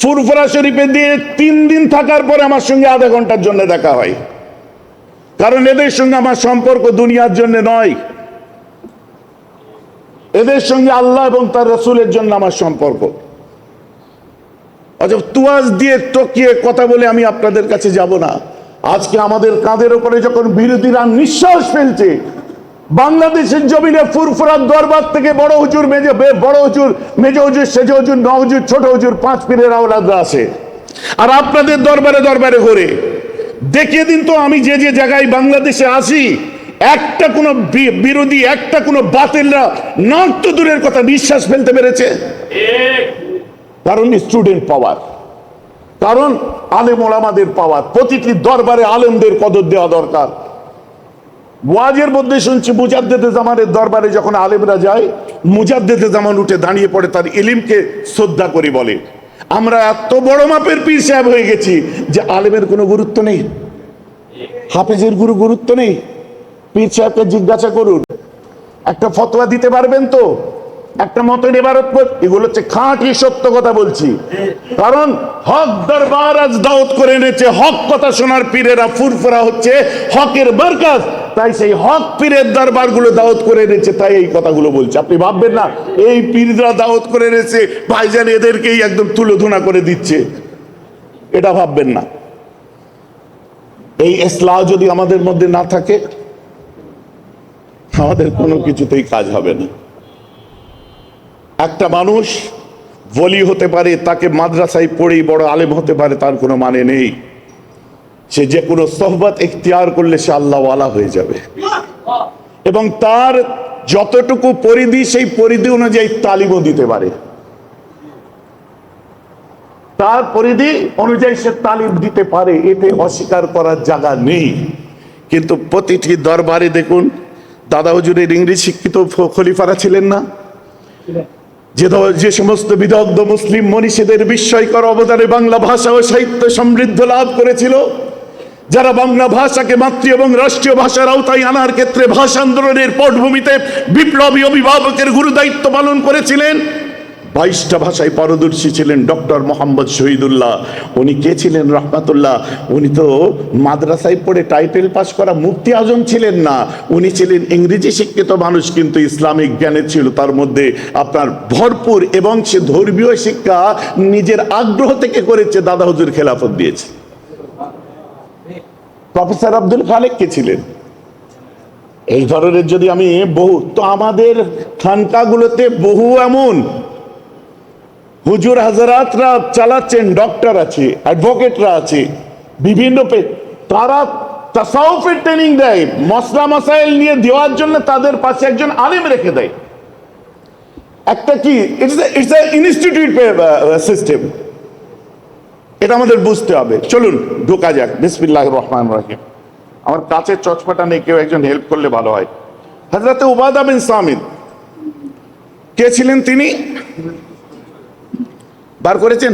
ফুরফুরা শরীফে দিয়ে 3 দিন থাকার পরে আমার সঙ্গে আধা ঘন্টার জন্য দেখা হয়। কারণ এদের সঙ্গে আমার সম্পর্ক দুনিয়ার জন্য নয়, এদের সঙ্গে আল্লাহ এবং তার রাসূলের জন্য আমার সম্পর্ক। অথবা তুয়াজ দিয়ে টকিয়ে কথা বলে আমি আপনাদের কাছে যাব না। আজকে আমাদের কাঁধের উপরে যখন বিরোধীরা নিঃশ্বাস ফেলছে, বাংলাদেশের জমিনে ফুরফুরার দরবার থেকে বড় হুজুর, বড় হুজুর, মেজ হুজুর, সেজ হুজুর, ন হুজুর, ছোট হুজুর, 5 পীরের আওলাদরা আছে, আর আপনাদের দরবারে দরবারে ঘুরে দেখিয়ে দিন তো আমি যে যে জায়গায় বাংলাদেশে আসি, একটা কোনো বিরোধী, একটা কোনো বাতিলরা নাক তো দূরের কথা নিঃশ্বাস ফেলতে পেরেছে? কারণ স্টুডেন্ট পাওয়ার, কারণ আলেম ওলামাদের পাওয়ার। প্রতিটি দরবারে আলেমদের কদর দেওয়া দরকার। ওয়াজের মধ্যে শুনছি মুজাদ্দেদে জামানের দরবারে যখন আলেমরা যায়, মুজাদ্দেদে জামান উঠে দাঁড়িয়ে পড়ে তার ইলিমকে শ্রদ্ধা করে বলে। আমরা এত বড় মাপের পীর সাহেব হয়ে গেছি যে আলেমের কোনো গুরুত্ব নেই, হাফেজের গুরুত্ব নেই। পীর সাহেবকে জিজ্ঞাসা করুন, একটা ফতোয়া দিতে পারবেন তো? একটা মতের ইবারত, এগুলো হচ্ছে খাঁটি সত্য কথা বলছি। কারণ হক দরবার আজ দাওয়াত করে এনেছে, হক কথা শোনার পীরেরা ফুরফুরা হচ্ছে হকের বরকত, তাই সেই হক পীরের দরবারগুলো দাওয়াত করে এনেছে, তাই এই কথাগুলো বলছে। আপনি ভাববেন না এই পীররা দাওয়াত করে এনেছে ভাইজান এদেরকেই একদম তুলোধনা করে দিচ্ছে, এটা ভাববেন না। এই ইসলাহ যদি আমাদের মধ্যে না থাকে, আমাদের কোনো কিছুতেই কাজ হবে না। একটা মানুষ ওলি হতে পারে, তাকে মাদ্রাসায় পড়েই বড় আলেম হতে পারে, তার কোনো মানে নেই। সে যে কোনো সোহবত ইখতিয়ার করলে সে আল্লাহ ওয়ালা হয়ে যাবে, এবং তার যতটুকু পরিধি সেই পরিধি অনুযায়ী তালিমও দিতে পারে, তার পরিধি অনুযায়ী সে তালিম দিতে পারে, এতে অস্বীকার করার জায়গা নেই। কিন্তু প্রতিটি দরবারে দেখুন, দাদা হুজুরের ইংরেজি শিক্ষিত খলিফারা ছিলেন না? যে সমস্ত বিদগ্ধ মুসলিম মনীষীদের বিস্ময়কর অবদানে বাংলা ভাষা ও সাহিত্য সমৃদ্ধ লাভ করেছিল, যারা বাংলা ভাষাকে মাতৃ এবং রাষ্ট্রীয় ভাষার আওতায় আনার ক্ষেত্রে ভাষা আন্দোলনের পটভূমিতে বিপ্লবী অভিভাবকের গুরু দায়িত্ব পালন করেছিলেন, 22টা ভাষায় পারদর্শী ছিলেন ডক্টর মোহাম্মদ শহীদুল্লাহ। উনি কে ছিলেন রহমাতুল্লাহ? উনি তো মাদ্রাসায় পড়ে টাইটেল পাস করা মুফতি আজম ছিলেন না, উনি ছিলেন ইংরেজি শিক্ষিত মানুষ, কিন্তু ইসলামিক জ্ঞানের ছিল তার মধ্যে আপনার ভরপুর, এবং সে ধর্মীয় শিক্ষা নিজের আগ্রহ থেকে করেছে, দাদা হুজুর খেলাফত দিয়েছে। প্রফেসর আব্দুল খালেক কে ছিলেন? এই ধরনের যদি আমি বহু, তো আমাদের খানকাগুলোতে বহু এমন হুজুর হাজারাতরা চালাচ্ছেন, ডক্টর আছে, অ্যাডভোকেটরা আছে, বিভিন্ন তারা তাসাউফের ট্রেনিং দেয়, মসলা মাসাইল নিয়ে দেওয়ার জন্য তাদের পাশে একজন আলেম রেখে দেয়। একটা কি, ইটস এ ইনস্টিটিউট সিস্টেম, এটা আমাদের বুঝতে হবে। চলুন ঢোকা যাক। বিসমিল্লাহির রহমানির রহিম। আমার কাছে চচপাটা নেই, কেউ একজন হেল্প করলে ভালো হয়। হযরত উবাদা বিন সামিত কে ছিলেন? তিনি বার করেছেন?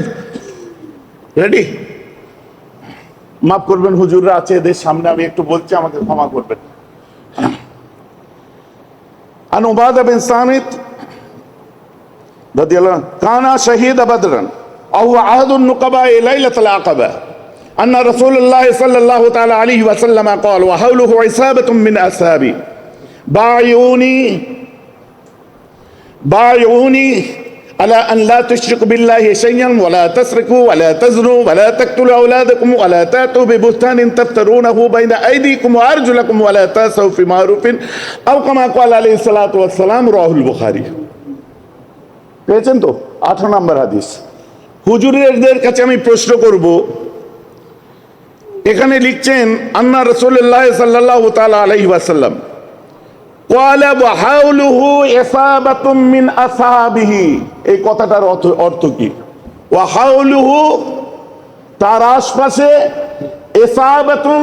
রেডি? মাফ করবেন, হুজুররা আছে এদের সামনে, আমি একটু বলছি, আমাকে ক্ষমা করবেন। আন উবাদা বিন সামিত রাদিয়াল্লাহু আনহু কানা শাহীদ বদরন আও আহাদুন নুকাবা লাইলাতুল আকাবা আন্না রাসূলুল্লাহ সাল্লাল্লাহু তাআলা আলাইহি ওয়াসাল্লাম قال وحوله عصابة من أصحابي بايعوني على أن لا تشركوا بالله شيئا ولا تسرقوا ولا تزنوا ولا تقتلوا أولادكم ولا تأتوا ببهتان تفترونه بين أيديكم وأرجلكم ولا تأسوا في معروف أو كما قال عليه الصلاة والسلام رواه البخاري। পেয়েছেন তো? 18 নম্বর হাদিস। হুজুরদের কাছে আমি প্রশ্ন করব, এখানে লিখছেন আন্না রাসূলুল্লাহ সাল্লাল্লাহু তাআলা আলাইহি ওয়াসাল্লাম ক্বালা ওয়া হাওলুহু ইসাবাতুম মিন আসহাবিহি। এই কথাটার অর্থ কি? ওয়া হাওলুহু, তার আশপাশে, ইসাবাতুন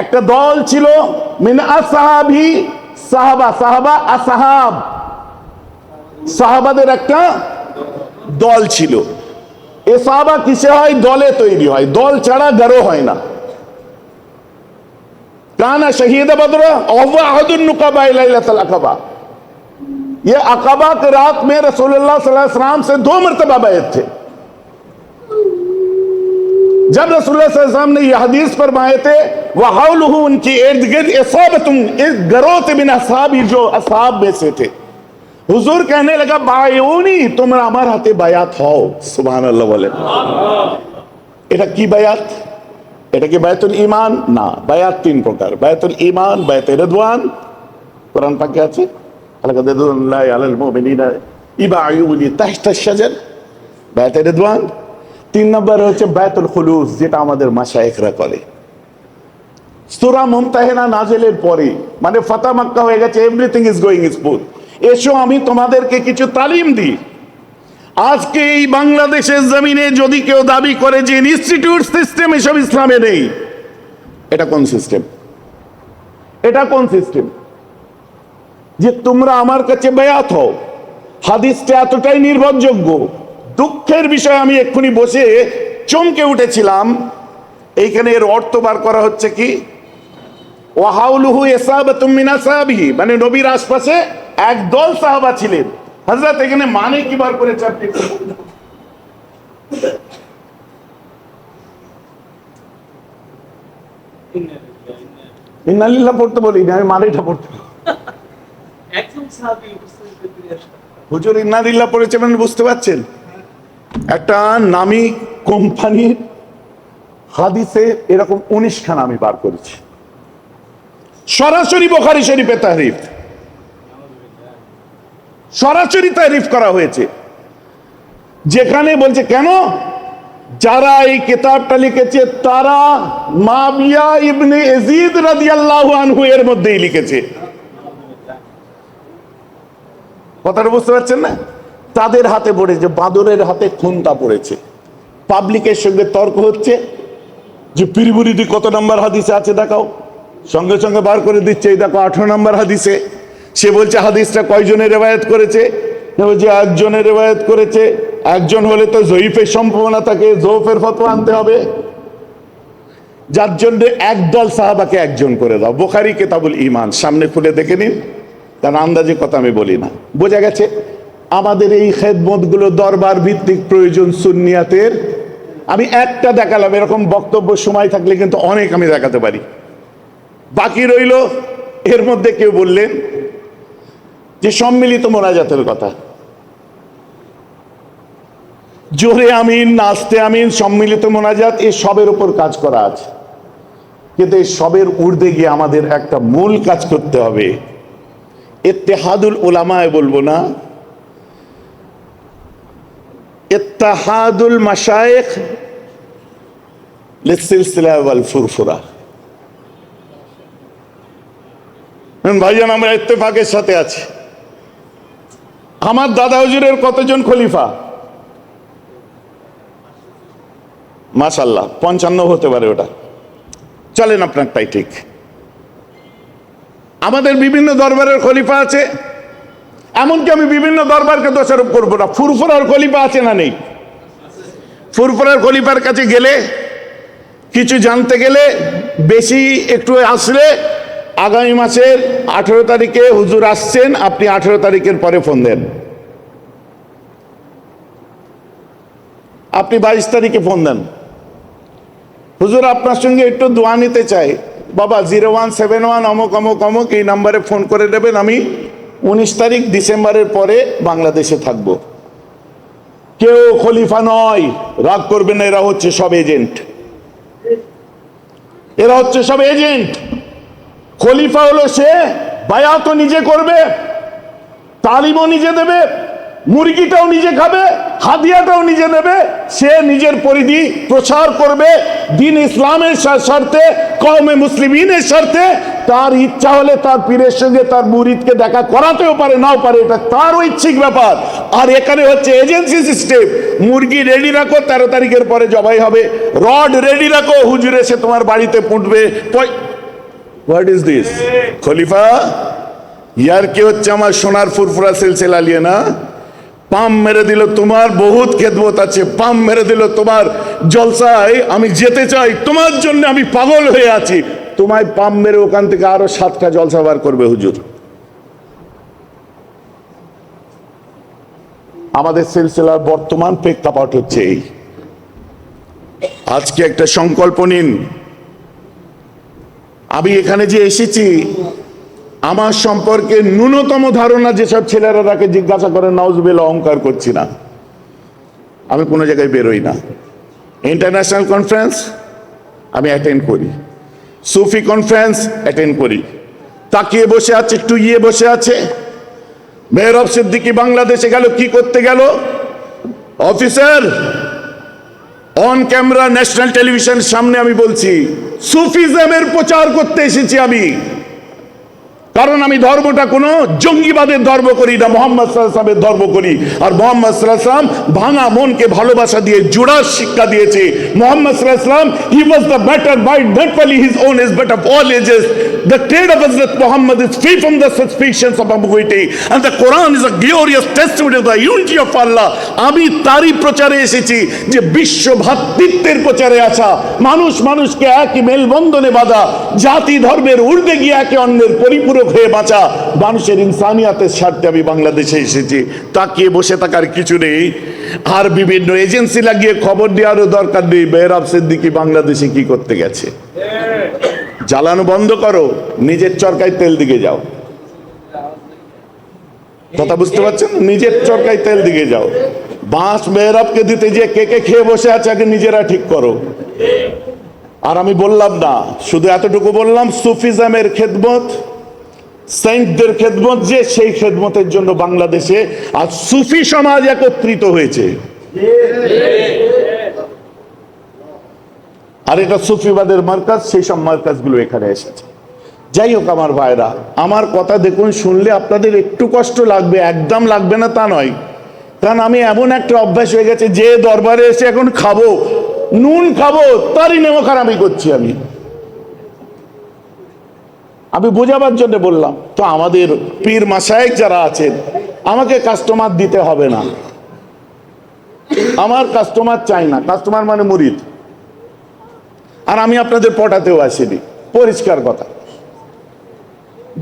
একটা দল ছিল, মিন আসহাবি, সাহাবা আসহাব, সাহাবাদের একটা দল ছিল। ইসাবা কিসে হয়? দলে তৈরি হয়, দল ছাড়া গারো হয় না। কানা শাহীদ বদর ওয়া আহাদুন নুকাবা লাইলাতুল আকাবা, ये अक़बा की रात में रसूलुल्लाह सल्लल्लाहु अलैहि वसल्लम से 2 मरतबा बैत थे। जब रसूलुल्लाह सल्लल्लाहु अलैहि वसल्लम ने यह हदीस फरमाए थे, वहाउलहु, उनकी इर्द गिर्द इसाबतुम, एक गरोह बिन असहाबी, जो असहाब में से थे। हुजूर कहने लगा, बायूनी, তোমরা আমার হাতে বায়াত হও। সুবহানাল্লাহ বলেন। এটা কি বায়াত? এটা কি বায়াতুল ঈমান? না, বায়াত 3 প্রকার, বায়াতুল ঈমান, বায়াতুর রিদওয়ান, কোরআন পাকে আছে, আলাকা দিদুল্লাহি আলাল মুমিনিনা ইবায়ুনি তাহতা শাজার, বায়াতুর রিদওয়ান। 3 নম্বর হচ্ছে বায়াতুল খুলুস, যেটা আমাদের মাশায়েখরা করে। সূরা মুমতাহিনা নাজিলের পরে, মানে ফাতহ মক্কা হয়ে গেছে, এভরিথিং ইজ গোয়িং স্মুথ, এসো আমি তোমাদেরকে কিছু তালিম দিই। আজকে এই বাংলাদেশের জমিনে যদি কেউ দাবি করে যে ইনস্টিটিউট সিস্টেম এসব ইসলামে নেই, এটা কোন সিস্টেম? এটা কোন সিস্টেম যে তোমরা আমার কাছে বায়াত হও? হাদিসটা এতটাই নির্ভরযোগ্য। দুঃখের বিষয়, আমি এক্ষুনি বসে চমকে উঠেছিলাম। এইখানে এর অর্থ বার করা হচ্ছে কি, ওয়াহাউলুহু ইসাবাতুম মিন আসহাবিহি, মানে নবীর আশপাশে একদল সাহাবা ছিলেন। হযরত এখানে মানে কি বার করেছে আপনি? ইন্নালিল্লাহ পড়তে বলি না, আমি মানেটা পড়তে বলি। একজন সাহাবী হুজুর ইন্নালিল্লাহ পড়েছে মানে বুঝতে পারছেন? একটা নামি কোম্পানির হাদিসে এরকম 19 খানা আমি বার করেছি, সরাসরি বুখারী শরীফে তাহরিফ, সরাসরি তারিফ করা হয়েছে, যেখানে বলছে কেন, যারা এই কিতাবটা লিখেছে তারা মুআবিয়া ইবনে ইয়াজিদ রাদিয়াল্লাহু আনহু এর মধ্যেই লিখেছে। কথাটা বুঝতে পারছেন না? তাদের হাতে পড়েছে, বাদরের হাতে খুনটা পড়েছে, পাবলিকের সঙ্গে তর্ক হচ্ছে যে পীরবুরিদি কত নম্বর হাদিসে আছে দেখাও, সঙ্গে সঙ্গে বার করে দিচ্ছে, এই দেখো 18 নম্বর হাদিসে। সে বলছে হাদিসটা কয়জনের রেওয়ায়াত করেছে? যে একজনের রেওয়ায়াত করেছে। একজন হলে তো জয়ীফের সম্ভাবনা থাকে, জয়ীফের ফতোয়া আনতে হবে, যার জন্য একদল সাহাবাকে একজন করে দাও। বুখারী কিতাবুল ঈমান সামনে খুলে দেখে নিন, তার আন্দাজে কথা আমি বলি না, বোঝা গেছে? আমাদের এই খেদমতগুলো দরবার ভিত্তিক প্রয়োজন সুন্নিয়াতের। আমি একটা দেখালাম, এরকম বক্তব্য সময় থাকলে কিন্তু অনেক আমি দেখাতে পারি। বাকি রইল, এর মধ্যে কেউ বললেন যে সম্মিলিত মোনাজাতের কথা, জোরে আমিন, নাস্তে আমিন, সম্মিলিত মোনাজাত, এই সবের উপর কাজ করা আছে, কিন্তু এই সবের ঊর্ধ্বে গিয়ে আমাদের একটা মূল কাজ করতে হবে। ইত্তেহাদুল উলামায়ে বলবো না, ইত্তেহাদুল মাশায়েখ লিসসিলসিলা ওয়াল ফুরফুরা। ভাইজান, আমরা ইত্তেফাকের সাথে আছি। আমার দাদা হুজুরের কতজন খলিফা? মাশাআল্লাহ 55 হতে পারে, ওটা চলেন আপনারটাই ঠিক। আমাদের বিভিন্ন দরবারের খলিফা আছে, এমনকি আমি বিভিন্ন দরবারকে দোষারোপ করবো না। ফুরফুরার খলিফা আছে না নেই? ফুরফুরার খলিফার কাছে গেলে, কিছু জানতে গেলে, বেশি একটু আসলে, আগামী মাসের 18 তারিখে হুজুর আসছেন, আপনি 18 তারিখের পরে ফোন দেন। আপনি 22 তারিখে ফোন দেন, হুজুর আপনার সঙ্গে একটু দোয়া নিতে চাই, বাবা 0171 অমুক অমুক অমুক এই নাম্বারে ফোন করে দেবেন, আমি 19 তারিখ ডিসেম্বরের পরে বাংলাদেশে থাকব। কেউ খলিফা নয়, রাগ করবেন না, এরা হচ্ছে সব এজেন্ট, এরা হচ্ছে সব এজেন্ট। খলিফা হলো সে, বায়াতও নিজে করবে, তালিমও নিজে দেবে, মুরগিটাও নিজে খাবে, হাদিয়াটাও নিজে নেবে, সে নিজের পরিধি প্রচার করবে দ্বীন ইসলামের স্বার্থে, কওমে মুসলিমিনের স্বার্থে। তার ইচ্ছা হলে তার পীরের সঙ্গে তার মুরিদকে দেখা করাতেও পারে, নাও পারে, এটা তার ঐচ্ছিক ব্যাপার। আর এখানে হচ্ছে এজেন্সি সিস্টেম। মুরগি রেডি রাখো, 13 তারিখের পরে জবাই হবে, রড রেডি রাখো, হুজুর এসে তোমার বাড়িতে পুঁটবে। What is this? খলিফা ইয়ার কি হচ্ছে? আমার সোনার ফুরফুরা সিলসিলা লিয়ে না, পাম মেরে দিল, তোমার বহুত খেদমত আছে, পাম মেরে দিল তোমার জলসায়, আমি যেতে চাই, তোমার জন্য আমি পাগল হয়ে আছি। তোমায় পাম মেরে ওখান থেকে আরো 7টা জলসা বার করবে হুজুর। আমাদের সিলসিলার বর্তমান প্রেক্ষাপট হচ্ছে এই। আজকে একটা সংকল্প নিন, আমি এখানে যে এসেছি আমার সম্পর্কে ন্যূনতম ধারণা যেসব ছেলেরা তাকে জিজ্ঞাসা করে নাউজুবিল্লাহ, অহংকার করছি না, আমি কোনো জায়গায় বেরোই না। ইন্টারন্যাশনাল কনফারেন্স আমি অ্যাটেন্ড করি, সুফি কনফারেন্স অ্যাটেন্ড করি, তাকিয়ে বসে আছে, একটু ইয়ে বসে আছে। মেহরব সিদ্দিকী বাংলাদেশে গেল, কি করতে গেল? Officer, on camera national television সামনে আমি বলছি সুফিজমের প্রচার করতে এসেছি আমি, কারণ আমি ধর্মটা কোনো জঙ্গিবাদের ধর্ম করি না, মোহাম্মদ সাল্লাল্লাহু আলাইহি ওয়াসাল্লামের ধর্ম করি। আর মোহাম্মদ সাল্লাল্লাহু আলাইহি ওয়াসাল্লাম ভাঙা মনকে ভালোবাসা দিয়ে জোড়ার শিক্ষা দিয়েছে। মোহাম্মদ সাল্লাল্লাহু আলাইহি ওয়াসাল্লাম, he was the better by not only his own age but of all ages. The trade of Hazrat Muhammad is free from the suspicions of ambiguity, and the Quran is a glorious testimony of the unity of Allah. আমি তারই প্রচারে এসেছি যে বিশ্ব ভ্রাতৃত্বের প্রচারে আসা, মানুষ মানুষকে একই মেলবন্ধনে বাঁধা, জাতি ধর্মের ঊর্ধ্বে গিয়ে একে অন্যের পরিপূরক হয়ে বাঁচা, মানুষের ইনসানিয়াতের স্বার্থে আমি বাংলাদেশে এসেছি। তাকিয়ে বসে থাকার কিছু নেই, আর বিভিন্ন এজেন্সি লাগিয়ে খবর দেওয়ারও দরকার নেই মেহরাব সিদ্দিকী বাংলাদেশে কি করতে গেছে। জ্বালানো বন্ধ করো, নিজের চরকায় তেল দিকে যাও। কথা বুঝতে পারছেন? নিজের চরকায় তেল দিকে যাও। বাঁশ মেহরাবকে দিতে যে কে কে খেয়ে বসে আছে আগে নিজেরা ঠিক করো। আর আমি বললাম না, শুধু এতটুকু বললাম, সুফিজমের খেদমত, সেন্টদের খেদমত, যে সেই খেদমতের জন্য বাংলাদেশে আজ সুফি সমাজ একত্রিত হয়েছে। আর এটা সুফিবাদের মার্কাজ, সেই সব মার্কাজগুলো এখানে এসেছে। যাই হোক আমার ভাইরা, আমার কথা দেখুন, শুনলে আপনাদের একটু কষ্ট লাগবে, একদম লাগবে না তা নয়, কারণ আমি এমন একটা অভ্যাস হয়ে গেছে যে দরবারে এসে এখন খাবো, নুন খাবো, তারই নেমখারামি করছি আমি বোঝাবার জন্য বললাম। তো আমাদের পীর মাশায়েখ যারা আছেন, আমাকে কাস্টমার দিতে হবে না, আমার কাস্টমার চাই না, কাস্টমার মানে মুরিদ। আর আমি আপনাদের পটাতেও আসিনি, পরিষ্কার কথা।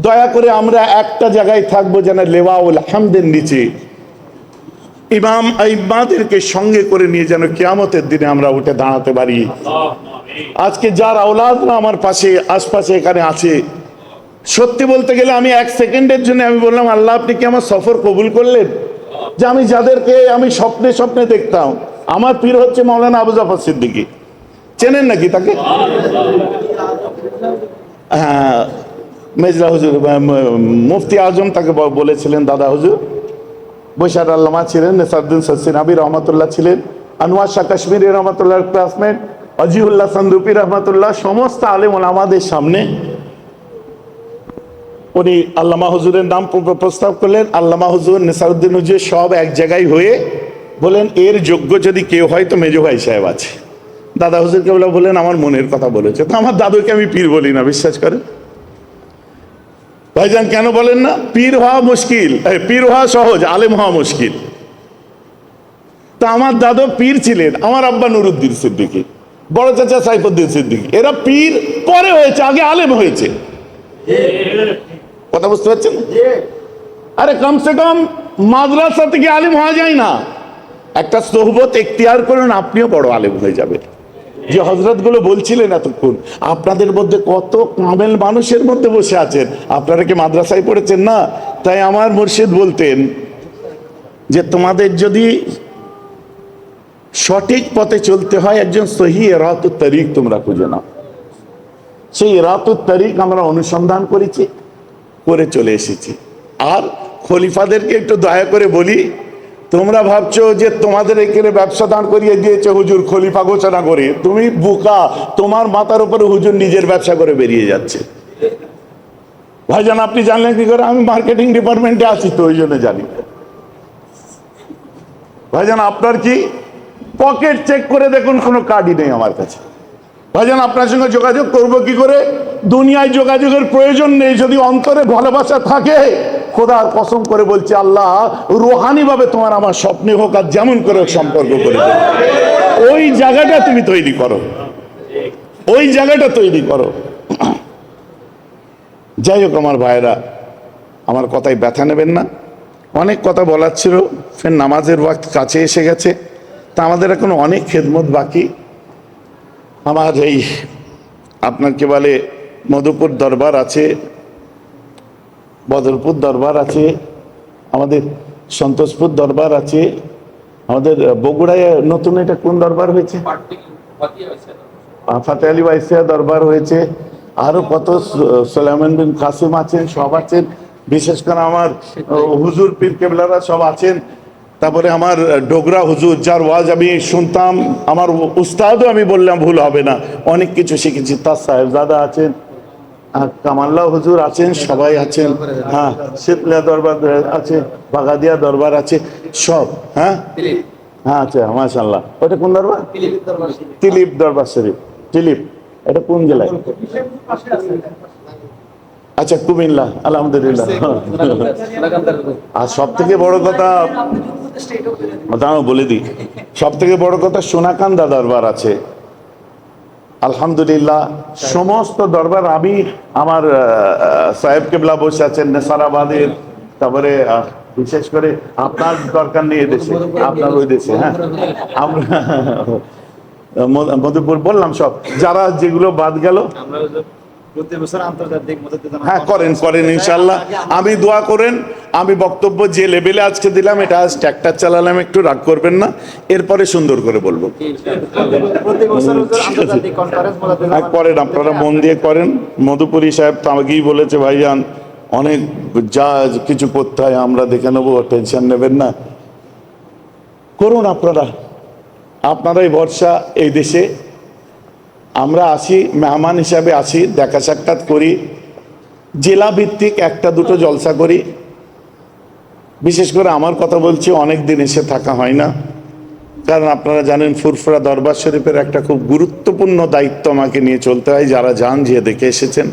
দয়া করে আমরা একটা জায়গায় থাকবো, যেন লেওয়াউল হামদের নিচে ইমাম আইম্মাদেরকে সঙ্গে করে নিয়ে যেন কিয়ামতের দিনে আমরা উঠে দাঁড়াতে পারি। আজকে যার আওলাদরা আমার পাশে আশপাশে এখানে আছে, সত্যি বলতে গেলে আমি এক সেকেন্ডের জন্য আমি বললাম, আল্লাহ আপনি কি আমার সফর কবুল করলেন? যে আমি যাদেরকে আমি স্বপ্নে স্বপ্নে দেখতাম, আমার পীর হচ্ছে মাওলানা আবু জাফর সিদ্দিকী, চেনেন নাকি তাকে? হ্যাঁ, মেজরা হুজুর, মুফতি আজম তাকে বলেছিলেন দাদা হুজুর। বৈশার আল্লামা ছিলেন, নেসারউদ্দিন সসিনাবি রহমতুল্লাহ ছিলেন, আনোয়ার শাহ কাশ্মীরি রহমতুল্লাহ ক্লাসমেট, অজিউল্লাহ সন্দুপি রহমতুল্লাহ, সমস্ত আলেম ওলামাদের সামনে উনি আল্লামা হুজুরের নাম প্রস্তাব করলেন। আল্লামা হুজুর, নেসারউদ্দিন হুজুর সব এক জায়গায় হয়ে বলেন, এর যোগ্য যদি কেউ হয় তো মেজো ভাই সাহেব আছে। দাদা হুজুরকে বলেন আমার মনের কথা বলেছে। তো আমার দাদুকে আমি পীর বলি না, বিশ্বাস করেন ভাইজান। কেন বলেন না? পীর হওয়া মুশকিল, পীর হওয়া সহজ, আলেম হওয়া মুশকিল। তা আমার দাদু পীর ছিলেন, আমার আব্বা নুরুদ্দিন সিদ্দিকী, বড় চাচা সাইফুদ্দিন সিদ্দিকী, এরা পীর পরে হয়েছে, আগে আলেম হয়েছে। কথা বুঝতে পারছেন? আরে কমসে কম মাদ্রাসা থেকে আলেম হওয়া যায় না? একটা সোহবত এখতিয়ার করুন, আপনিও বড় আলেম হয়ে যাবেন। যে হযরত গুলো বলছিলেন এতক্ষণ, আপনাদের মধ্যে কত কামেল মানুষের মধ্যে বসে আছেন, আপনারা কি মাদ্রাসায় পড়েছেন না? তাই আমার মুর্শিদ বলতেন যে তোমাদের যদি সঠিক পথে চলতে হয়, একজন সহি ইরাতুত তারিক তোমরা খুঁজে নাও। সেই ইরাতুত তারিক আমরা অনুসন্ধান করেছি, করে চলে এসেছি। আর খলিফাদেরকে একটু দয়া করে বলি, তোমরা ভাবছো যে তোমাদের এখানে ব্যবসা দান করিয়ে দিয়েছে হুজুর খলিফা ঘোষণা করে, তুমি বোকা, তোমার মাথার উপরে হুজুর নিজের ব্যবসা করে বেরিয়ে যাচ্ছে। ভাইজান আপনি জানলেন কি করে? আমি মার্কেটিং ডিপার্টমেন্টে আছি তো ওই জন্য জানি। ভাইজান আপনার কি পকেট চেক করে দেখুন, কোনো কার্ডই নেই আমার কাছে। ভাইজান আপনার সঙ্গে যোগাযোগ করব কি করে? দুনিয়ায় যোগাযোগের প্রয়োজন নেই, যদি অন্তরে ভালোবাসা থাকে। খোদার কসম করে বলছি, আল্লাহ রুহানি ভাবে তোমার আমার স্বপ্নে হোক আর যেমন করে সম্পর্ক করে দেবে। ওই জায়গাটা তুমি তৈরি করো, ওই জায়গাটা তৈরি করো। যাই হোক আমার ভাইরা, আমার কথায় ব্যথা নেবেন না। অনেক কথা বলার ছিল, ফের নামাজের ওয়াক্ত কাছে এসে গেছে, তা আমাদের এখন অনেক খেদমত বাকি। আমার এই আপনার কি বলে মধুপুর দরবার আছে, বদরপুর দরবার আছে, আমাদের সন্তোষপুর দরবার আছে, আমাদের বগুড়ায় নতুন এটা কোন দরবার হয়েছে, ফাতে আলী বাইসিয়া দরবার হয়েছে, আরো কত সুলাইমান বিন কাসিম আছেন, সব আছেন। বিশেষ করে আমার হুজুর পীর কেবলারা সব আছেন। তারপরে আমার ডোগরা হুজুর, যার ওয়াজ আমি শুনতাম, আমার উস্তাদও আমি বললাম ভুল হবে না, অনেক কিছু শিখেছি। তার সাহেবজাদা আছেন, কামাল্লা হুজুর আছেন, সবাই আছেন। হ্যাঁ, শীতলা দরবার আছে, বাগাদিয়া দরবার আছে, সব। হ্যাঁ হ্যাঁ, আচ্ছা, মাশাআল্লাহ। ওটা কোন দরবার? তিলিপ দরবার শরীফ। তিলিপ এটা কোন জেলায়? আচ্ছা, কুমিল্লা। আলহামদুলিল্লাহ। আর সব থেকে বড় কথা, বলে দিই, সব থেকে বড় কথা সোনাকান্দা দরবার আছে। আলহামদুলিল্লাহ, সমস্ত দরবার আমি আমার সাহেব কেবলা বসে আছেন নেসারাবাদের, তারপরে বিশেষ করে আপনার দরকার নেই এদেশে, আপনার ওই দেশে। হ্যাঁ, আমরা মধুপুর বললাম, সব যারা যেগুলো বাদ গেল হ্যাঁ করেন করেন ইনশাল্লাহ। আমি দোয়া করেন, আমি বক্তব্য যে লেভেলে আজকে দিলাম, এটা আজ ট্র্যাক্টর চালালাম, একটু রাগ করবেন না, এরপরে সুন্দর করে বলবো। করেন, আপনারা মন দিয়ে করেন। মধুপুরী সাহেব তো আমাকেই বলেছে, ভাইজান অনেক যা কিছু করতে হয় আমরা দেখে নেবো, টেনশন নেবেন না, করুন আপনারা, আপনারাই ভরসা এই দেশে। আমরা আসি মেহমান হিসাবে, আসি, দেখা সাক্ষাৎ করি, জেলা ভিত্তিক একটা দুটো জলসা করি। বিশেষ করে আমার কথা বলছি, অনেক দিন এসে থাকা হয় না, কারণ আপনারা জানেন ফুরফুরা দরবার শরীফের একটা খুব গুরুত্বপূর্ণ দায়িত্ব আমাকে নিয়ে চলতে হয়। যারা যান, যে দেখে এসেছেন,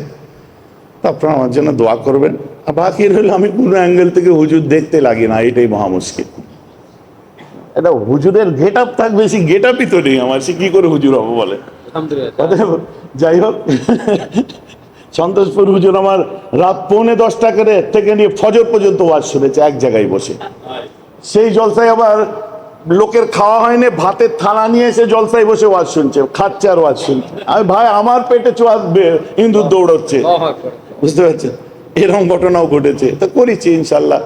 আপনারা আমার জন্য দোয়া করবেন। আর বাকি রইল, আমি কোনো অ্যাঙ্গেল থেকে হুজুর দেখতে লাগি না, এটাই মহা মুশকিল। এটা হুজুরের গেট আপ থাক, বেশি গেট আপই তো নেই আমার, সে কি করে হুজুর হবো বলে। যাই হোক, সন্তোষপুর হুজুর আমার রাত 9:45 করে থেকে নিয়ে ফজর পর্যন্ত ওয়াজ শুনেছে এক জায়গায় বসে। সেই জলসায় আবার লোকের খাওয়া হয়নি, ভাতের থালা নিয়ে এসে জলসায় বসে ওয়াজ শুনছে, খাচ্ছে আর ওয়াজ শুনছে। আমি ভাই, আমার পেটে ইন্দুর দৌড়চ্ছে, বুঝতে পারছেন? এরকম ঘটনাও ঘটেছে, তো করেছি ইনশাল্লাহ।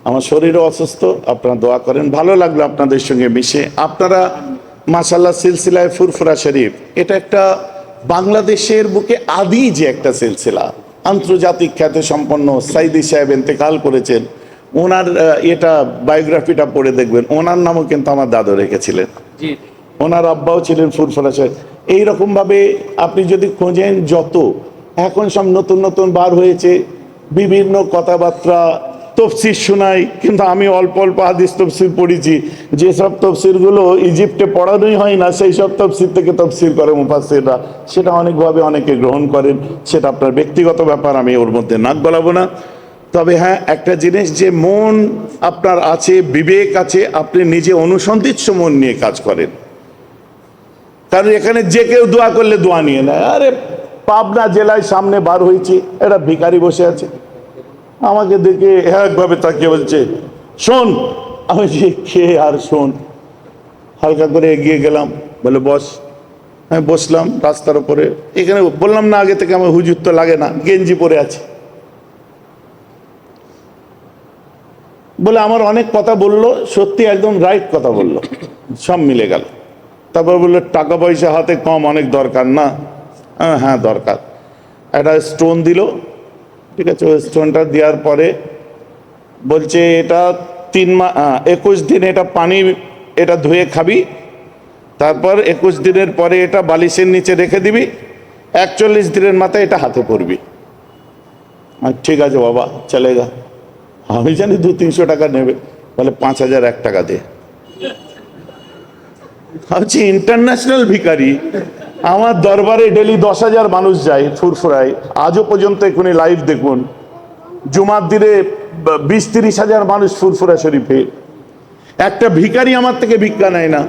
আমার শরীরও অসুস্থ, আপনারা দোয়া করেন। ভালো লাগলো আপনাদের সঙ্গে মিশে। আপনারা মাশাআল্লাহ সিলসিলায় ফুরফুরা শরীফ, এটা একটা বাংলাদেশের বুকে আদি যে একটা সিলসিলা, আন্তর্জাতিক খ্যাতি সম্পন্ন সাইদি সাহেব ইন্তেকাল করেছেন, ওনার এটা বায়োগ্রাফিটা পড়ে দেখবেন, ওনার নামও কিন্তু আমার দাদু রেখেছিলেন, ওনার আব্বাও ছিলেন ফুরফুরা সাহেব। এইরকম ভাবে আপনি যদি খোঁজেন, যত এখন সব নতুন নতুন বার হয়েছে, বিভিন্ন কথাবার্তা, তফসির শোনাই, কিন্তু আমি অল্প অল্প হাদিস তফসির পড়েছি। যেসব তফসিরগুলো ইজিপ্টে পড়ানোই হয় না, সেই সব তফসির থেকে তফসির করে মুফাসসিররা, সেটা অনেকভাবে অনেকে গ্রহণ করেন, সেটা আপনার ব্যক্তিগত ব্যাপার, আমি ওর মধ্যে নাক গলাবো না। তবে হ্যাঁ, একটা জিনিস, যে মন আপনার আছে, বিবেক আছে, আপনি নিজে অনুসন্ধিৎস মন নিয়ে কাজ করেন। কারণ এখানে যে কেউ দোয়া করলে দোয়া নিয়ে নেয়। আরে পাবনা জেলায় সামনে বার হয়েছি, একটা ভিখারি বসে আছে, আমাকে দেখে একভাবে তাকিয়ে বলছে, শোন। আমি যে কে আর শোন, হালকা করে এগিয়ে গেলাম, বলে বস। আমি বসলাম রাস্তার উপরে। এখানে বললাম না আগে থেকে, আমার হুজুর তো লাগে না, গেঞ্জি পরে আছে। বলে আমার অনেক কথা বললো, সত্যি একদম রাইট কথা বললো, সব মিলে গেল। তারপর বললো, টাকা পয়সা হাতে কম, অনেক দরকার না? হ্যাঁ দরকার। একটা স্টোন দিল, ঠিক আছে। ওই স্টোনটা দেওয়ার পরে বলছে, এটা 21 দিন এটা পানি, এটা ধুয়ে খাবি, তারপর 21 দিনের পরে এটা বালিশের নিচে রেখে দিবি, 41 দিনের মাথায় এটা হাতে পড়বি। ঠিক আছে বাবা, চলেগা। আমি জানি 200-300 টাকা নেবে, বলে 5001 টাকা দে। ভাবছি ইন্টারন্যাশনাল ভিখারি, আমার দরবারে ডেলি 10,000 মানুষ যায় ফুরফুরায়, আজও পর্যন্ত এখনই লাইভ দেখুন, জুমার দিনে 20-30 হাজার মানুষ ফুরফুরা শরীফে। একটা ভিখারি আমার থেকে ভিক্ষা নেয় না।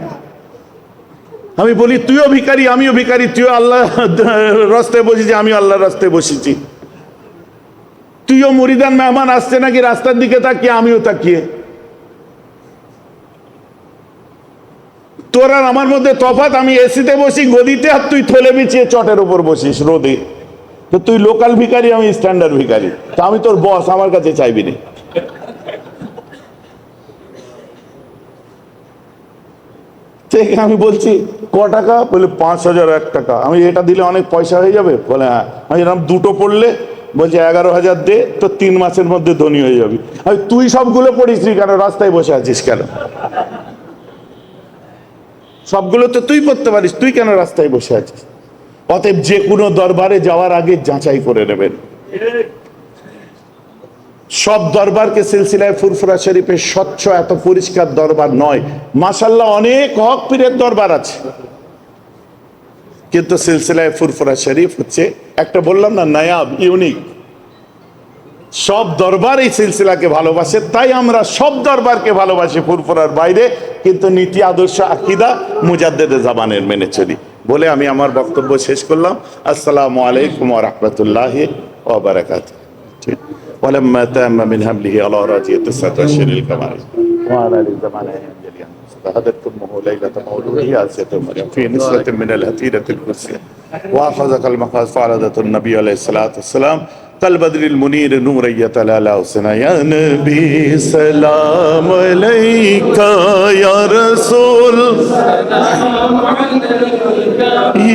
আমি বলি, তুইও ভিখারি, আমিও ভিখারি, তুইও আল্লাহ রাস্তায় বসেছি, আমিও আল্লাহর রাস্তায় বসেছি, তুইও মুরিদান মেহমান আসছে নাকি রাস্তার দিকে তাকিয়ে, আমিও তাকিয়ে। তোর আর আমার মধ্যে তফাৎ, আমি এসিতে বসি গদিতে, আর তুই থলে বিছিয়ে চটের উপর বসিস রোদে। তো তুই লোকাল ভিখারি, আমি স্ট্যান্ডার্ড ভিখারি। তা আমি তোর বস, আমার কাছে চাইবি না। আমি বলছি ক টাকা? বলে 5,001 টাকা। আমি এটা দিলে অনেক পয়সা হয়ে যাবে? বলে হ্যাঁ। আমি এরকম দুটো পড়লে বলছে 11,000 দে, তো 3 মাসের মধ্যে ধনী হয়ে যাবি। আমি তুই সবগুলো পড়িস নি কেন? রাস্তায় বসে আছিস কেন? সবগুলো তো তুই করতে পারিস, তুই কেন রাস্তায় বসে আছিস? অতএব যে কোনো দরবারে যাওয়ার আগে যাচাই করে নেবেন। সব দরবারকে সিলসিলায় ফুরফুরা শরীফে স্বচ্ছ এত পরিষ্কার দরবার নয়। মাশাআল্লাহ অনেক হক পীরের দরবার আছে, কিন্তু সিলসিলায় ফুরফুরা শরীফ হচ্ছে একটা, বললাম না, নায়াব, ইউনিক। সব দরবার এই সিলসিলাকে ভালোবাসে, তাই আমরা সব দরবারকে ভালোবাসি ফুরফুরার বাইরে, কিন্তু নীতি আদর্শ আকীদা মুজাদ্দেদে জামানের মেনে চলি। বলে আমি আমার বক্তব্য শেষ করলাম। আসসালামু আলাইকুম ওয়া রাহমাতুল্লাহি ওয়া বারাকাতুহু। ঠিক। ولما تم من حمله على راجية 9 أشهر الكمال وعلى الزمان جليا فهدتمه ليلة مولوده آسية مريم في نسلة من الهتيرة الكرسية وأخذك المقاس فعرضة النبي عليه الصلاة والسلام كالبدر المنير نور يتلالى حسنا يا نبي سلام عليك يا رسول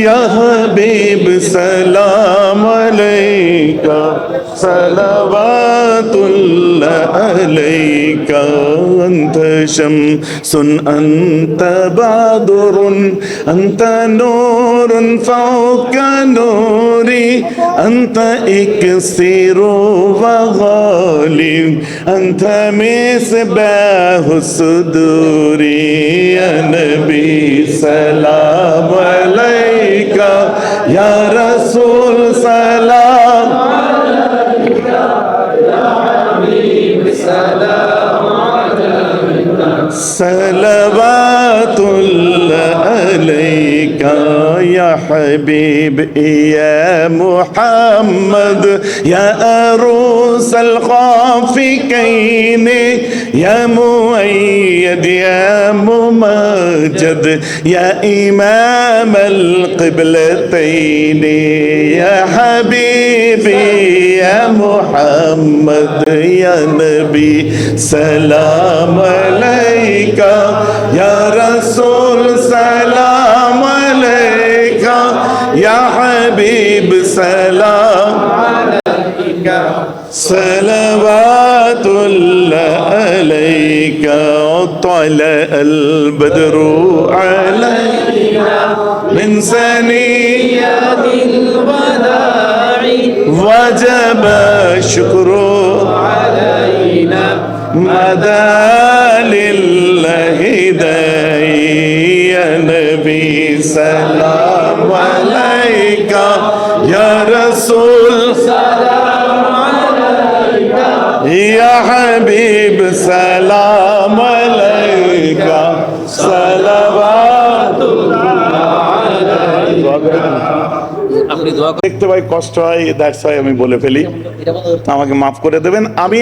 يا حبيب سلام عليك صلوات الله عليك أنت شمس أنت بدر أنت نور فوق نوري أنت إكسير وغالب أنت مصباح الصدور يا نبي سلام عليك يا رسول سلام صلوات الله عليك يا حبيب يا محمد يا عروس الخافقين يا مؤيد يا ممجد يا إمام القبلتين يا حبيبي يا محمد يا نبي سلام عليك يا رسول سلام عليك يا حبيب سلام عليك صلوات الله عليك طلع البدر علينا من ثنيات الوداع وجب الشكر علينا مدى لله داعي يا نبي سلام عليك يا رسول سلام عليك يا حبيب سلام عليك صلوات الله عليك দেখতে পাই কষ্ট হয়, দ্যাটস ওয়াই আমি বলে ফেলি, আমাকে মাফ করে দেবেন। আমি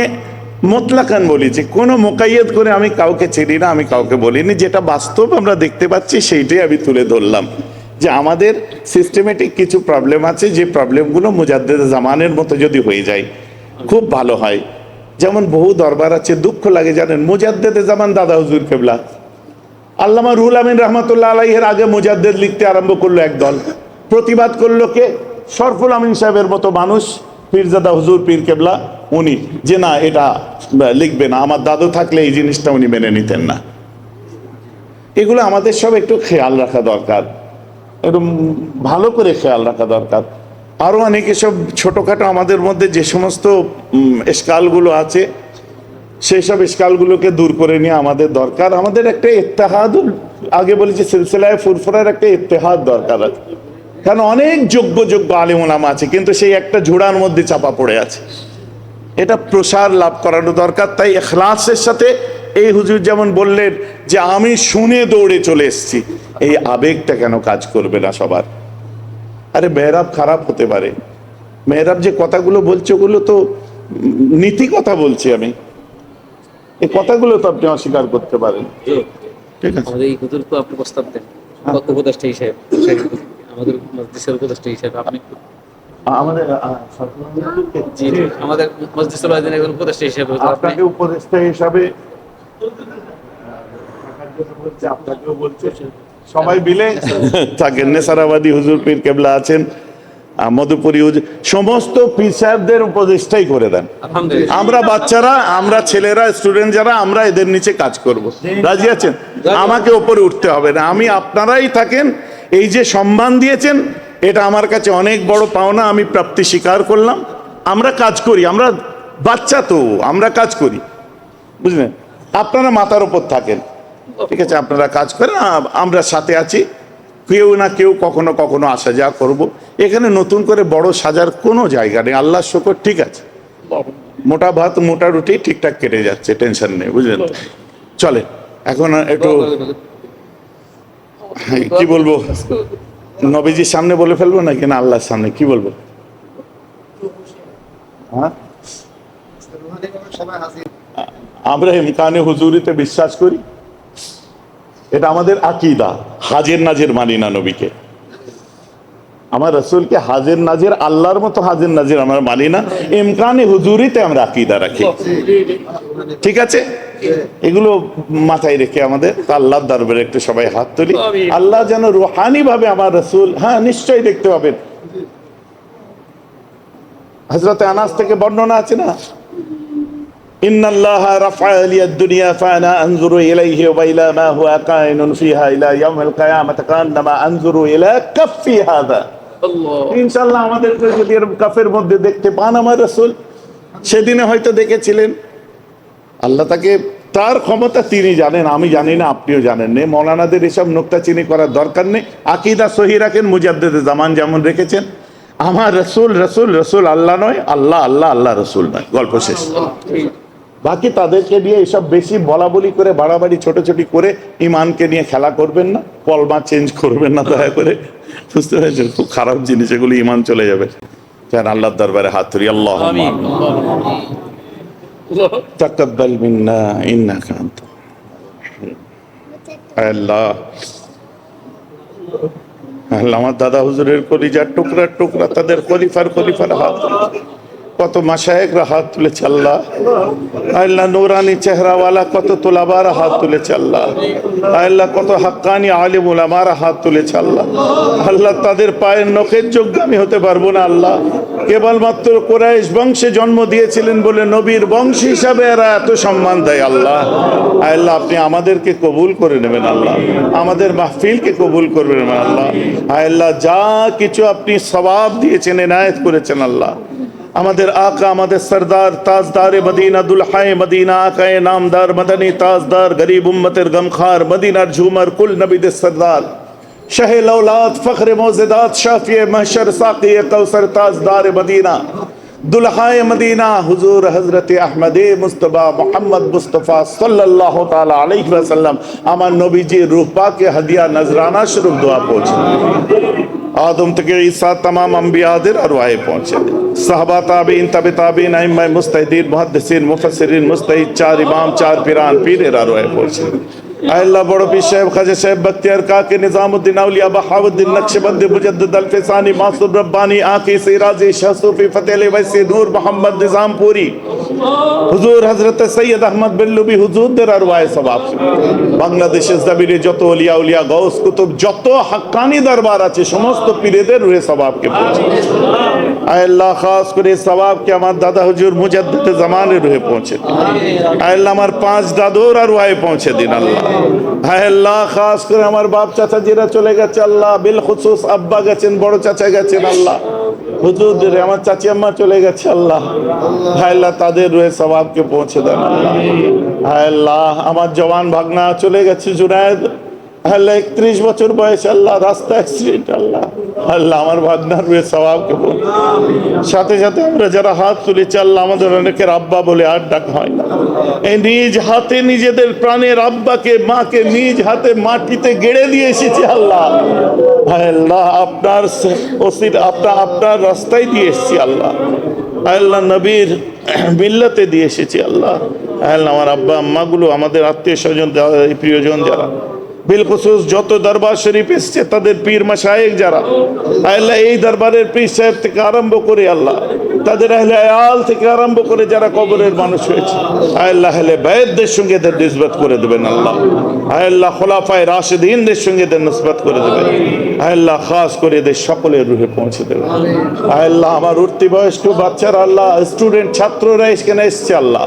মুতলাকান বলি যে কোনো মুকাইয়দ করে আমি কাউকে চিনি না, আমি কাউকে বলিনি। যেটা বাস্তব আমরা দেখতে পাচ্ছি সেইটাই আমি তুলে ধরলাম, যে আমাদের সিস্টেমেটিক কিছু প্রবলেম আছে, যে প্রবলেমগুলো মুজাদ্দেদে জামানের মতো যদি হয়ে যায় খুব ভালো হয়। যেমন বহু দরবার আছে, দুঃখ লাগে জানেন, মুজাদ্দেদে জামান দাদা হুজুর কেবলা আল্লামা রুহুল আমিন রহমাতুল্লাহ আলাইহির আগে মুজাদ্দেদ লিখতে আরম্ভ করলো একদল। প্রতিবাদ করলো কে? শরফুল আমিন সাহেবের মতো মানুষ, পীরজাদা হুজুর পীর কেবলা, উনি যে না এটা লিখবে না, আমার দাদু থাকলে এই জিনিসটা উনি মেনে নিতেন না। এগুলো আমাদের সব একটু খেয়াল রাখা দরকার, একটু ভালো করে খেয়াল রাখা দরকার। আরও অনেক এসব ছোটোখাটো আমাদের মধ্যে যে সমস্ত এশকালগুলো আছে, সেই সব এশকালগুলোকে দূর করে নিয়ে আমাদের দরকার। আমাদের একটা ইত্তেহাদ, আগে বলেছি সিলসিলায় ফুরফুরার একটা ইত্তেহাদ দরকার আছে, কারণ অনেক যোগ্য যোগ্য আলেম ওলামা আছে, কিন্তু সেই একটা ঝোড়ার মধ্যে চাপা পড়ে আছে। এটা প্রসার লাভ করানো দরকার। তাই ইখলাসের সাথে এই হুজুর যেমন বললেন যে আমি শুনে দৌড়ে চলে এসেছি, এই আবেগটা কেন কাজ করবে না সবার? আরে মেহরাব খারাপ হতে পারে, মেহরাব যে কথাগুলো বলছে ওগুলো তো নীতি কথা বলছি আমি, এই কথাগুলো তো আপনি অস্বীকার করতে পারেন। ঠিক আছে, আমাদের এই হুজুর তো আপনি প্রস্তাব দেন উপদেষ্টা হিসেবে, আমাদের মসজিদের উপদেষ্টা হিসেবে আপনি আমাদের জি জি, আমাদের মসজিদের একজন উপদেষ্টা হিসেবে হুজুর, আপনি আপনাকে উপদেষ্টা হিসাবে আপনাকেও বলছে, সবাই মিলে থাকেন। নেসারাবাদী হুজুর পীর কেবলা আছেন, মধুপুরী হুজুর, সমস্ত পীর সাহেবদের উপদেষ্টাই করে দেন। আলহামদুলিল্লাহ। আমরা বাচ্চারা, আমরা ছেলেরা, স্টুডেন্ট যারা, আমরা এদের নিচে কাজ করব। রাজি আছেন? আমাকে উপরে উঠতে হবে না, আমি আপনারাই থাকেন। এই যে সম্মান দিয়েছেন, এটা আমার কাছে অনেক বড় পাওনা, আমি প্রাপ্তি স্বীকার করলাম। আমরা কাজ করি, আমরা বাচ্চা তো, আমরা কাজ করি, বুঝলেন? আপনারা মাথার উপর থাকেন, ঠিক আছে? আপনারা কাজ করেন, আমরা সাথে আছি। কেউ না কেউ কখনো কখনো আসা যাওয়া করব। এখানে নতুন করে বড় সাজার কোনো জায়গা নেই, আল্লাহ শুকর। ঠিক আছে, মোটা ভাত মোটা রুটি ঠিকঠাক কেটে যাচ্ছে, টেনশন নেই, বুঝলেন তো? চলে এখন একটু কি বলবো, নবীজির সামনে বলে ফেলবো নাকি না আল্লাহর সামনে কি বলবো? হ্যাঁ, আমরা ইমকানে হুজুরিতে বিশ্বাস করি, এটা আমাদের আকীদা। হাজের নাজের মানি না নবীকে, আমার রাসূলকে হাজের নাজের, আল্লাহর মতো হাজের নাজের আমরা মানি না। ইমকানে হুজুরিতে আমরা আকীদা রাখি, ঠিক আছে? এগুলো মাথায় রেখে আমাদের আল্লাহর দরবারে একটু সবাই হাত তুলি। আল্লাহ যেন রুহানি ভাবে আমার রাসূল, হ্যাঁ নিশ্চয়ই দেখতে পাবেন। হযরত আনাস থেকে বর্ণনা আছে না, ইন্নাল্লাহা রাফআ লিয়াদ দুনিয়া ফাআনা আনজুরু ইলাইহি ওয়া ইলা মা হুয়া কাইনুন ফিহা ইলা ইয়াউমিল কিয়ামাতি কান্নামা আনজুরু ইলা কাফি হাযা। ইনশাআল্লাহ আমাদেরকে যদি এর কাফের মধ্যে দেখতে পান আমার রাসূল, সেদিনে হয়তো দেখেছিলেন। আল্লাহ তাকে, তার ক্ষমতা তিনি জানেন, আমি জানি না, আপনিও জানেন না। মৌলানাদের এসব নোক্তাচিনি করার দরকার নেই। আকীদা সহি রাখেন, মুজাদ্দিদে জামান যেমন রেখেছেন। আমার রসুল রসুল রসুল, আল্লাহ নয়, আল্লাহ আল্লাহ আল্লাহ রসুল নয়, গল্প শেষ। বাকি তাদেরকে নিয়ে এসব বেশি বলা বলি করে, বাড়াবাড়ি ছোটাছুটি করে ইমানকে নিয়ে খেলা করবেন না, কলমা চেঞ্জ করবেন না দয়া করে, বুঝতে পেরেছেন? খুব খারাপ জিনিস এগুলো, ইমান চলে যাবে। আল্লাহর দরবারে হাত ধরি, আল্লাহ তাকাব্বাল মিন্না ইন্নাকা আনতা। আল্লাহ আল্লাহ, আমার দাদা হুজুরের কলিজার টুকরা টুকরা, তাদের খলিফার হাত, কত মাশায়েখরা হাত তুলেছে আল্লাহ। আল্লাহ নুরানি চেহারাওয়ালা কত তোলাবার হাত তুলেছে আল্লাহ। আল্লাহ কত হাক্কানি আলিম উলামারা হাত তুলেছে আল্লাহ। আল্লাহ তাদের পায়ের নখের যোগ্য আমি হতে পারবো না আল্লাহ। কেবলমাত্র কুরাইশ বংশে জন্ম দিয়েছিলেন বলে নবীর বংশ হিসাবে এরা এত সম্মান দেয় আল্লাহ। আল্লাহ আপনি আমাদেরকে কবুল করে নেবেন আল্লাহ, আমাদের মাহফিলকে কবুল করবেন আল্লাহ। আল্লাহ যা কিছু আপনি সওয়াব দিয়েছেন, এনায়েত করেছেন আল্লাহ, আমাদের আকা, আমাদের সরদার, তাজদারে মদিনা, দুলহায়ে মদিনা, আকায়ে নামদার, মদনী তাজদার, গরিব উম্মতের গমখার, মদিনার ঝুমর, কুল নবীদের সরদার, শাহে লৌলাদ, ফখরে মৌজেদাত, শাফিয়ে महशर, साक़िए कौसर, ताजदार मदीना, दुल्हाए मदीना, हुजूर हजरत अहमद मुस्तफा मोहम्मद मुस्तफा सल्लल्लाहु ताला अलैहि वसल्लम, আমার নবীজি রূহ পাকে হাদিয়া নজরানা স্বরূপ দোয়া পৌঁছে आदम থেকে ঈসা तमाम अंबियाদের আরওয়াহে পৌঁছে। সাহাবা, তাবেঈন, তাবে তাবেঈন, আইম্মা মুজতাহিদিন, মুহাদ্দিসিন, মুফাসসিরিন, মুজতাহিদ, চার ইমাম, চার পীরান, পীরের আরওয়াহে পৌঁছে। আল্লাহ বড় পীর সাহেব খাজা সাহেব বখতিয়ার কাকে, নিজামউদ্দিন আউলিয়া, বাহাউদ্দিন নকশবন্দি, মুজদ্দিদ আল ফিসানি, মাসুদ রব্বানি, আকি সিরাজি, শাহ सूफी फतेह अली वैसी, नूर मोहम्मद निजामपुरी, হুজুর হযরত সৈয়দ আহমদ বেল্লুবি হুজুরদের আরওয়াহে সওয়াব। বাংলাদেশের জমিনে যত ওলিয়া উলিয়া, গৌস কুতুব, যত হাক্কানি দরবার আছে, সমস্ত পীরদের রুহে সওয়াবকে পৌঁছে। আল্লাহ খাস করে সওয়াবকে আমার দাদা হুজুর মুজাদ্দিদ জামানের রুহে পৌঁছে দিন। আল্লাহ আমার 5 দাদুর আরওয়াহে পৌঁছে দিন আল্লাহ। আল্লাহ খাস করে আমার বাপ চাচা যারা চলে গেছে আল্লাহ, বিল খুসুস আব্বা গেছেন, বড় চাচা গেছেন আল্লাহ, হুজুরদের আমার চাচি আম্মা চলে গেছে আল্লাহ। আল্লাহ তাদের রুহে সওয়াবকে পৌঁছে দেন আল্লাহ। আল্লাহ আমার জওয়ান ভাগনা চলে গেছে জুনায়েদ আল্লাহ, 31 বছর বয়স আল্লাহ, রাস্তা অ্যাক্সিডেন্ট আল্লাহ। আল্লাহ আমার ভাগনার রুহে সওয়াবকে পৌঁছে। সাথে সাথে আমরা যারা হাত তুলেছি আল্লাহ, আমাদের অনেকের আব্বা বলে আর ডাক হয় না। এই নিজ হাতে নিজেদের প্রাণের আব্বাকে, মাকে নিজ হাতে মাটিতে গেড়ে দিয়ে এসেছি আল্লাহ। আল্লাহ আপনার ওসিলা, আপনার রাস্তায় দিয়ে এসেছি আল্লাহ। আল্লাহ নবীর মিল্লাতে দিয়ে এসেছি আল্লাহ। আল্লাহ আমার আব্বা আম্মাগুলো, আমাদের আত্মীয় স্বজন, প্রিয়জন যারা, বিলখুসুস যত দরবার শরীফ এসছে তাদের পীর মাশায়েখ যারা, আল্লাহ এই দরবারের পীর সাহেব থেকে আরম্ভ করে আল্লাহ তাদের আহলে আয়াল থেকে আরম্ভ করে যারা কবরের মানুষ হয়েছে, আল্লাহ আহলে বাইতদের সঙ্গে এদের নিসবত করে দেবেন আল্লাহ। আল্লাহ খোলাফায়ে রাশিদিনদের সঙ্গে এদের নিসবত করে দেবেন আল্লাহ। খাস করে এদের সকলের রুহে পৌঁছে দেবেন আল্লাহ। আমার উঠতি বয়স্ক বাচ্চারা আল্লাহ, স্টুডেন্ট ছাত্ররা এখানে এসছে আল্লাহ,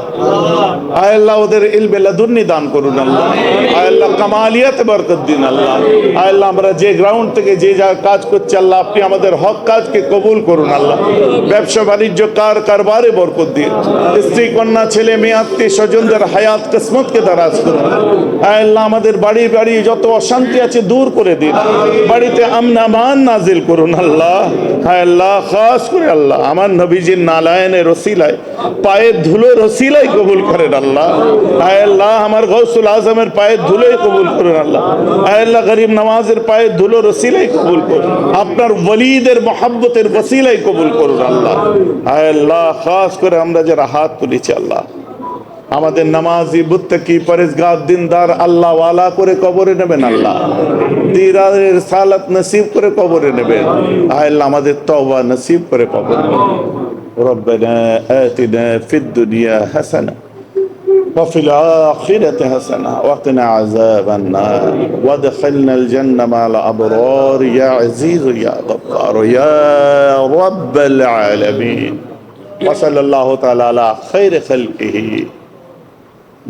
আল্লাহ ওদের ইলমে লাদুন্নি দান করুন আল্লাহ। আল্লাহ কামালিয়াতে বরকত দিন আল্লাহ। আল্লাহ আমরা যে গ্রাউন্ড থেকে যে যা কাজ করছি আল্লাহ, আপনি আমাদের হক কাজকে কবুল করুন আল্লাহ। ব্যবসা বাণিজ্য কারবারে বরকত দিন। স্ত্রী কন্যা ছেলে মেয়ে আত্মীয় স্বজনদের হায়াত কিসমতকে দারাজ করুন আল্লাহ। আমাদের বাড়ি বাড়ি যত অশান্তি আছে দূর করে দিন, বাড়িতে আমন আমান নাজিল করুন আল্লাহ। আল্লাহ খাস করে আল্লাহ আমার নবীজির নালায়নের রসিলায়, পায়ের ধুলোর রসিলাই কবুল করেন আল্লাহ। আল্লাহ আমার গৌসুল আজমের পায়ের ধুলোই কবুল করুন আল্লাহ। আল্লাহ গরিব নামাজের পায়ের ধুলো রসিলাই কবুল করুন, আপনার ওলিদের মহাব্বতের ওসিলাই কবুল করুন আল্লাহ। আল্লাহ খাস করে আমরা যারা হাত তুলেছি আল্লাহ, আমাদের নামাজি মুত্তাকি পরেজগার দিনদার আল্লাহ ওয়ালা করে কবরে নেবেন আল্লাহ। দিদারের সালাত নসিব করে কবরে নেবেন আল্লাহ। আমাদের তওবা নসিব করে কবরে নেবেন। রব্বানা আতিনা ফিদ দুনিয়া হাসানা وفي الآخرة حسنة وقنا عذاب النار وادخلنا الجنة مع الأبرار يا عزيز يا غفار يا رب العالمين وصلى الله تعالى على خير خلقه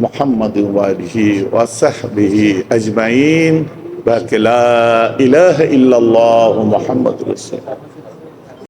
محمد وآله وصحبه أجمعين. لا إله إلا الله محمد رسول الله.